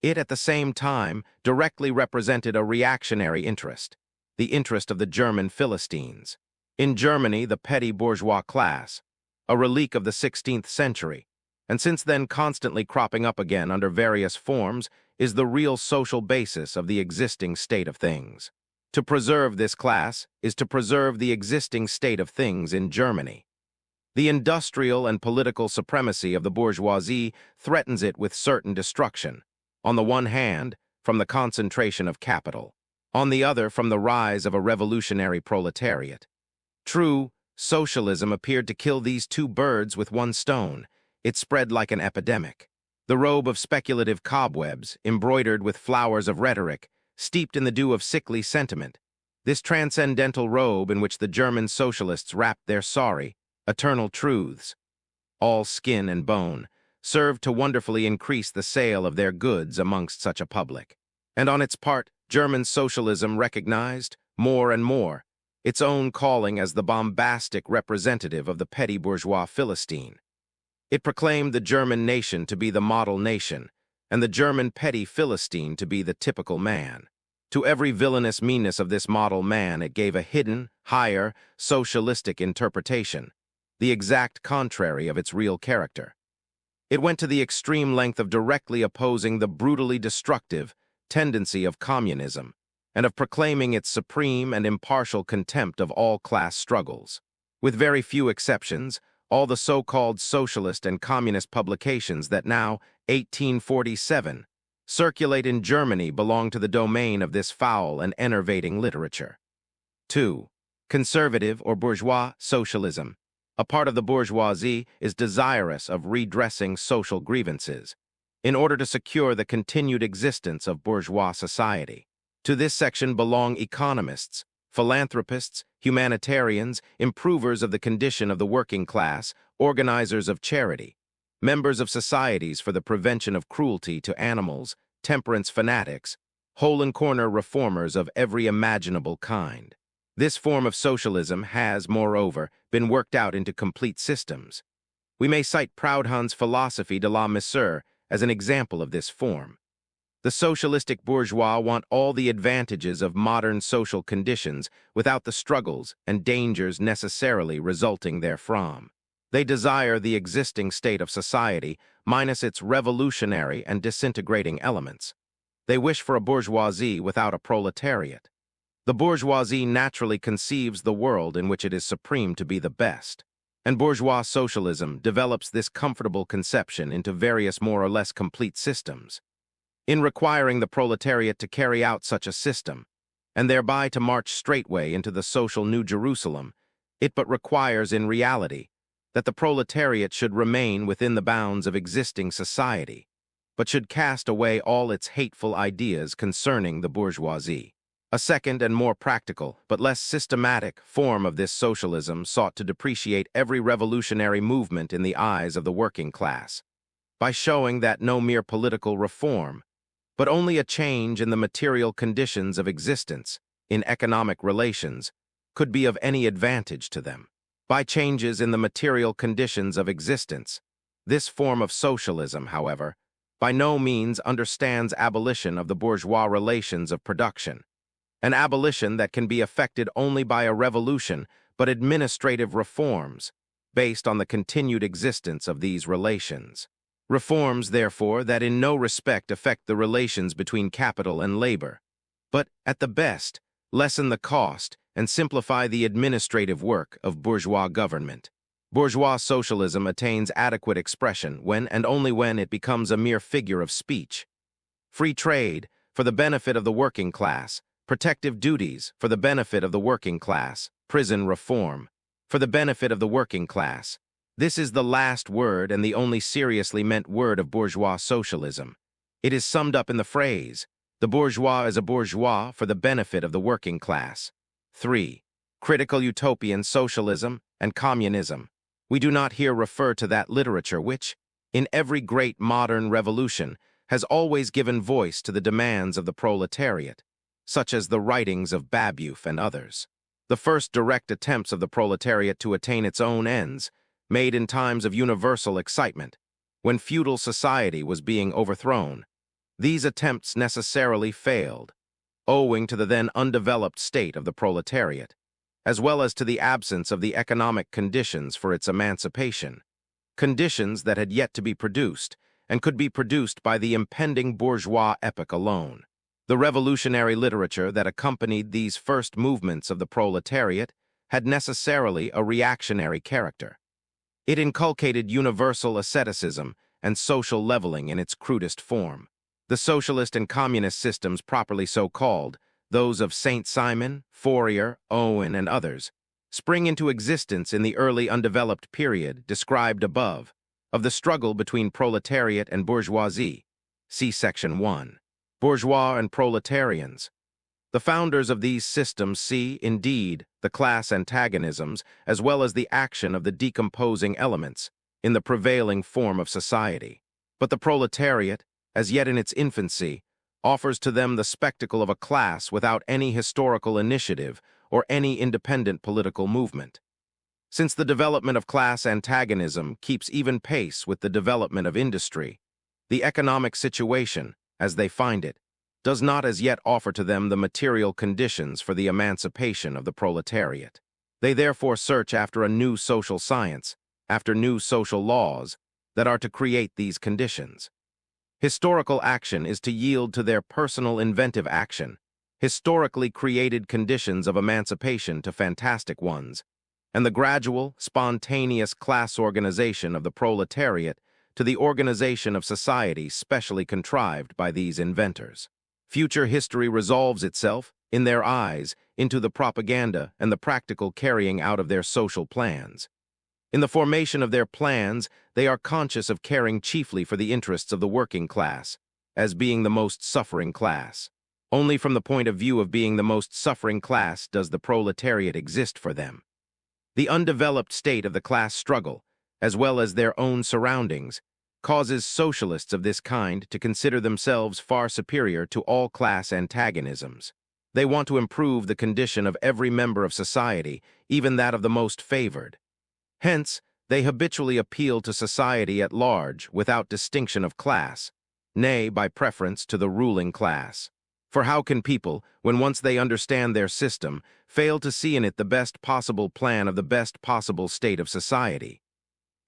it at the same time directly represented a reactionary interest, the interest of the German Philistines. In Germany, the petty bourgeois class, a relic of the 16th century, and since then constantly cropping up again under various forms, is the real social basis of the existing state of things. To preserve this class is to preserve the existing state of things in Germany. The industrial and political supremacy of the bourgeoisie threatens it with certain destruction, on the one hand, from the concentration of capital, on the other, from the rise of a revolutionary proletariat. True, socialism appeared to kill these two birds with one stone. It spread like an epidemic. The robe of speculative cobwebs, embroidered with flowers of rhetoric, steeped in the dew of sickly sentiment. This transcendental robe in which the German socialists wrapped their sorry, eternal truths, all skin and bone, served to wonderfully increase the sale of their goods amongst such a public. And on its part, German socialism recognized, more and more, its own calling as the bombastic representative of the petty bourgeois Philistine. It proclaimed the German nation to be the model nation, and the German petty Philistine to be the typical man. To every villainous meanness of this model man it gave a hidden, higher, socialistic interpretation, the exact contrary of its real character. It went to the extreme length of directly opposing the brutally destructive tendency of communism, and of proclaiming its supreme and impartial contempt of all class struggles. With very few exceptions, all the so-called socialist and communist publications that now, 1847, circulate in Germany belong to the domain of this foul and enervating literature. 2. Conservative or bourgeois socialism. A part of the bourgeoisie is desirous of redressing social grievances in order to secure the continued existence of bourgeois society. To this section belong economists, philanthropists, humanitarians, improvers of the condition of the working class, organizers of charity, members of societies for the prevention of cruelty to animals, temperance fanatics, hole-and-corner reformers of every imaginable kind. This form of socialism has, moreover, been worked out into complete systems. We may cite Proudhon's philosophy de la misère as an example of this form. The socialistic bourgeois want all the advantages of modern social conditions without the struggles and dangers necessarily resulting therefrom. They desire the existing state of society minus its revolutionary and disintegrating elements. They wish for a bourgeoisie without a proletariat. The bourgeoisie naturally conceives the world in which it is supreme to be the best, and bourgeois socialism develops this comfortable conception into various more or less complete systems. In requiring the proletariat to carry out such a system, and thereby to march straightway into the social New Jerusalem, it but requires in reality that the proletariat should remain within the bounds of existing society, but should cast away all its hateful ideas concerning the bourgeoisie. A second and more practical, but less systematic, form of this socialism sought to depreciate every revolutionary movement in the eyes of the working class, by showing that no mere political reform, but only a change in the material conditions of existence, in economic relations, could be of any advantage to them. By changes in the material conditions of existence, this form of socialism, however, by no means understands abolition of the bourgeois relations of production, an abolition that can be effected only by a revolution, but administrative reforms, based on the continued existence of these relations. Reforms, therefore, that in no respect affect the relations between capital and labor, but, at the best, lessen the cost and simplify the administrative work of bourgeois government. Bourgeois socialism attains adequate expression when and only when it becomes a mere figure of speech. Free trade, for the benefit of the working class, protective duties, for the benefit of the working class, prison reform, for the benefit of the working class. This is the last word and the only seriously meant word of bourgeois socialism. It is summed up in the phrase, the bourgeois is a bourgeois for the benefit of the working class. 3. Critical utopian socialism and communism. We do not here refer to that literature which, in every great modern revolution, has always given voice to the demands of the proletariat, such as the writings of Babeuf and others. The first direct attempts of the proletariat to attain its own ends, made in times of universal excitement, when feudal society was being overthrown. These attempts necessarily failed, owing to the then undeveloped state of the proletariat, as well as to the absence of the economic conditions for its emancipation, conditions that had yet to be produced and could be produced by the impending bourgeois epoch alone. The revolutionary literature that accompanied these first movements of the proletariat had necessarily a reactionary character. It inculcated universal asceticism and social leveling in its crudest form. The socialist and communist systems properly so called, those of Saint-Simon, Fourier, Owen, and others, spring into existence in the early undeveloped period described above, of the struggle between proletariat and bourgeoisie. See Section 1. Bourgeois and proletarians. The founders of these systems see, indeed, the class antagonisms as well as the action of the decomposing elements in the prevailing form of society. But the proletariat, as yet in its infancy, offers to them the spectacle of a class without any historical initiative or any independent political movement. Since the development of class antagonism keeps even pace with the development of industry, the economic situation, as they find it, does not as yet offer to them the material conditions for the emancipation of the proletariat. They therefore search after a new social science, after new social laws that are to create these conditions. Historical action is to yield to their personal inventive action, historically created conditions of emancipation to fantastic ones, and the gradual, spontaneous class organization of the proletariat to the organization of society specially contrived by these inventors. Future history resolves itself, in their eyes, into the propaganda and the practical carrying out of their social plans. In the formation of their plans, they are conscious of caring chiefly for the interests of the working class, as being the most suffering class. Only from the point of view of being the most suffering class does the proletariat exist for them. The undeveloped state of the class struggle, as well as their own surroundings, causes socialists of this kind to consider themselves far superior to all class antagonisms. They want to improve the condition of every member of society, even that of the most favored. Hence, they habitually appeal to society at large without distinction of class, nay, by preference to the ruling class. For how can people, when once they understand their system, fail to see in it the best possible plan of the best possible state of society?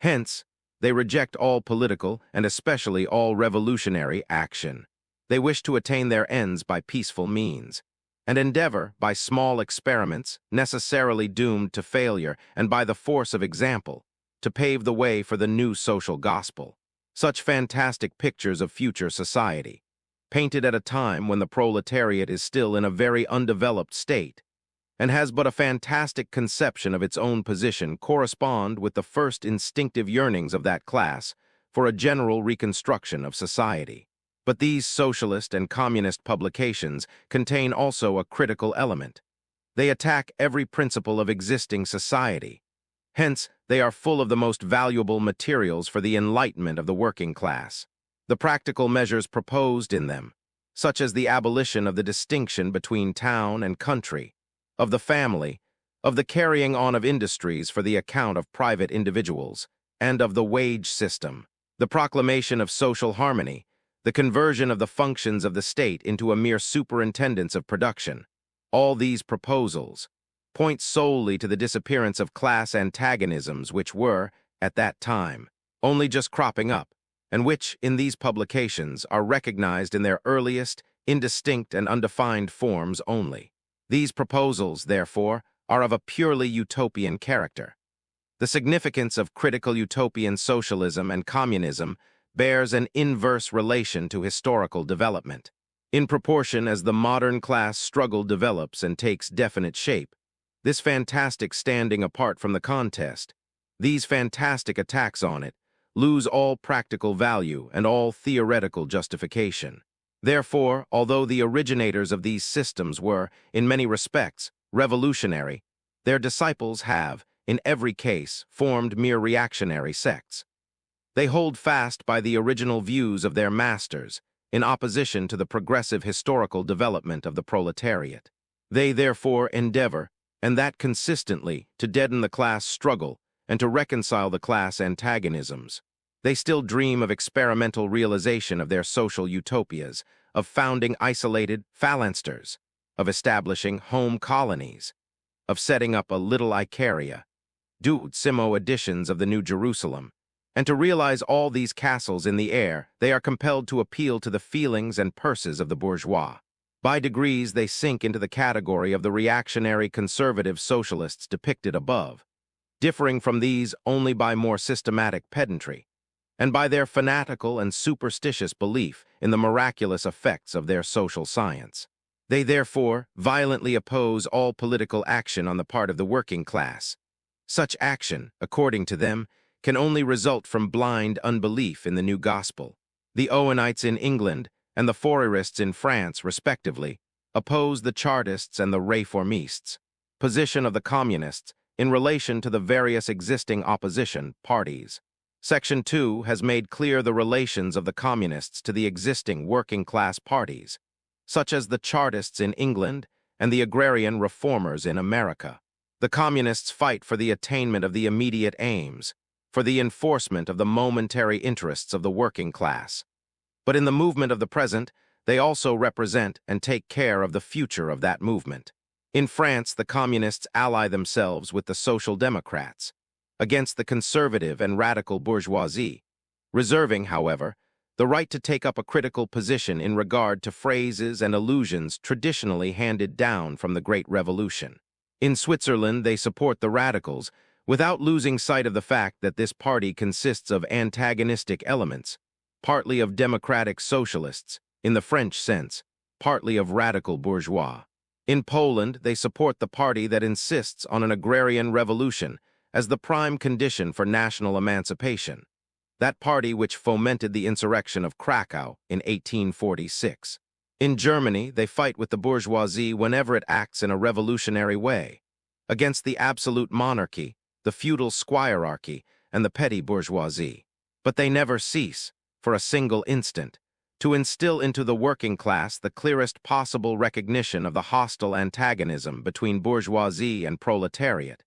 Hence, they reject all political and especially all revolutionary action. They wish to attain their ends by peaceful means, and endeavor, by small experiments, necessarily doomed to failure, and by the force of example, to pave the way for the new social gospel. Such fantastic pictures of future society, painted at a time when the proletariat is still in a very undeveloped state, and has but a fantastic conception of its own position, correspond with the first instinctive yearnings of that class for a general reconstruction of society. But these socialist and communist publications contain also a critical element. They attack every principle of existing society. Hence, they are full of the most valuable materials for the enlightenment of the working class. The practical measures proposed in them, such as the abolition of the distinction between town and country, of the family, of the carrying on of industries for the account of private individuals, and of the wage system, the proclamation of social harmony, the conversion of the functions of the state into a mere superintendence of production. All these proposals point solely to the disappearance of class antagonisms which were, at that time, only just cropping up, and which, in these publications, are recognized in their earliest, indistinct and undefined forms only. These proposals, therefore, are of a purely utopian character. The significance of critical utopian socialism and communism bears an inverse relation to historical development. In proportion as the modern class struggle develops and takes definite shape, this fantastic standing apart from the contest, these fantastic attacks on it, lose all practical value and all theoretical justification. Therefore, although the originators of these systems were, in many respects, revolutionary, their disciples have, in every case, formed mere reactionary sects. They hold fast by the original views of their masters, in opposition to the progressive historical development of the proletariat. They therefore endeavor, and that consistently, to deaden the class struggle and to reconcile the class antagonisms. They still dream of experimental realization of their social utopias, of founding isolated phalansters, of establishing home colonies, of setting up a little Icaria, duodecimo editions of the New Jerusalem. And to realize all these castles in the air, they are compelled to appeal to the feelings and purses of the bourgeois. By degrees, they sink into the category of the reactionary conservative socialists depicted above, differing from these only by more systematic pedantry, and by their fanatical and superstitious belief in the miraculous effects of their social science. They therefore violently oppose all political action on the part of the working class. Such action, according to them, can only result from blind unbelief in the new gospel. The Owenites in England and the Fourierists in France, respectively, oppose the Chartists and the Réformistes. Position of the Communists in relation to the various existing opposition parties. Section 2 has made clear the relations of the Communists to the existing working-class parties, such as the Chartists in England and the agrarian reformers in America. The Communists fight for the attainment of the immediate aims, for the enforcement of the momentary interests of the working class. But in the movement of the present, they also represent and take care of the future of that movement. In France, the Communists ally themselves with the Social Democrats against the conservative and radical bourgeoisie, reserving, however, the right to take up a critical position in regard to phrases and allusions traditionally handed down from the Great Revolution. In Switzerland, they support the radicals, without losing sight of the fact that this party consists of antagonistic elements, partly of democratic socialists, in the French sense, partly of radical bourgeois. In Poland, they support the party that insists on an agrarian revolution as the prime condition for national emancipation, that party which fomented the insurrection of Krakow in 1846. In Germany, they fight with the bourgeoisie whenever it acts in a revolutionary way, against the absolute monarchy, the feudal squirearchy, and the petty bourgeoisie. But they never cease, for a single instant, to instill into the working class the clearest possible recognition of the hostile antagonism between bourgeoisie and proletariat,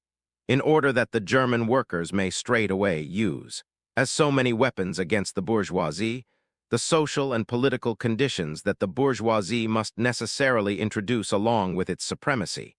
in order that the German workers may straightway use, as so many weapons against the bourgeoisie, the social and political conditions that the bourgeoisie must necessarily introduce along with its supremacy,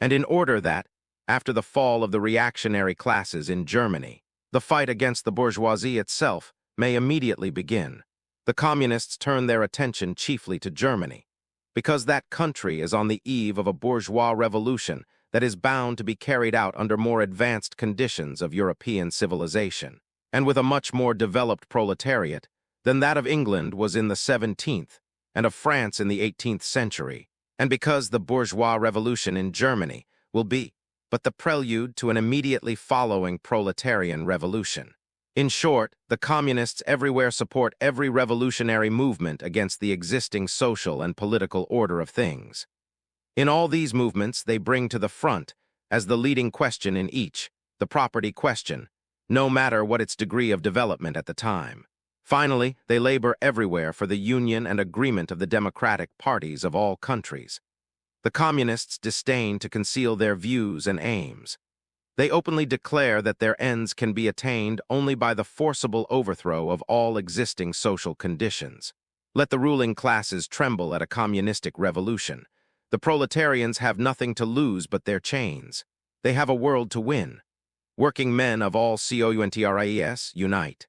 and in order that, after the fall of the reactionary classes in Germany, the fight against the bourgeoisie itself may immediately begin. The Communists turn their attention chiefly to Germany, because that country is on the eve of a bourgeois revolution that is bound to be carried out under more advanced conditions of European civilization, and with a much more developed proletariat than that of England was in the 17th and of France in the 18th century, and because the bourgeois revolution in Germany will be but the prelude to an immediately following proletarian revolution. In short, the Communists everywhere support every revolutionary movement against the existing social and political order of things. In all these movements, they bring to the front, as the leading question in each, the property question, no matter what its degree of development at the time. Finally, they labor everywhere for the union and agreement of the democratic parties of all countries. The Communists disdain to conceal their views and aims. They openly declare that their ends can be attained only by the forcible overthrow of all existing social conditions. Let the ruling classes tremble at a communistic revolution. The proletarians have nothing to lose but their chains. They have a world to win. Working men of all COUNTRIES, unite.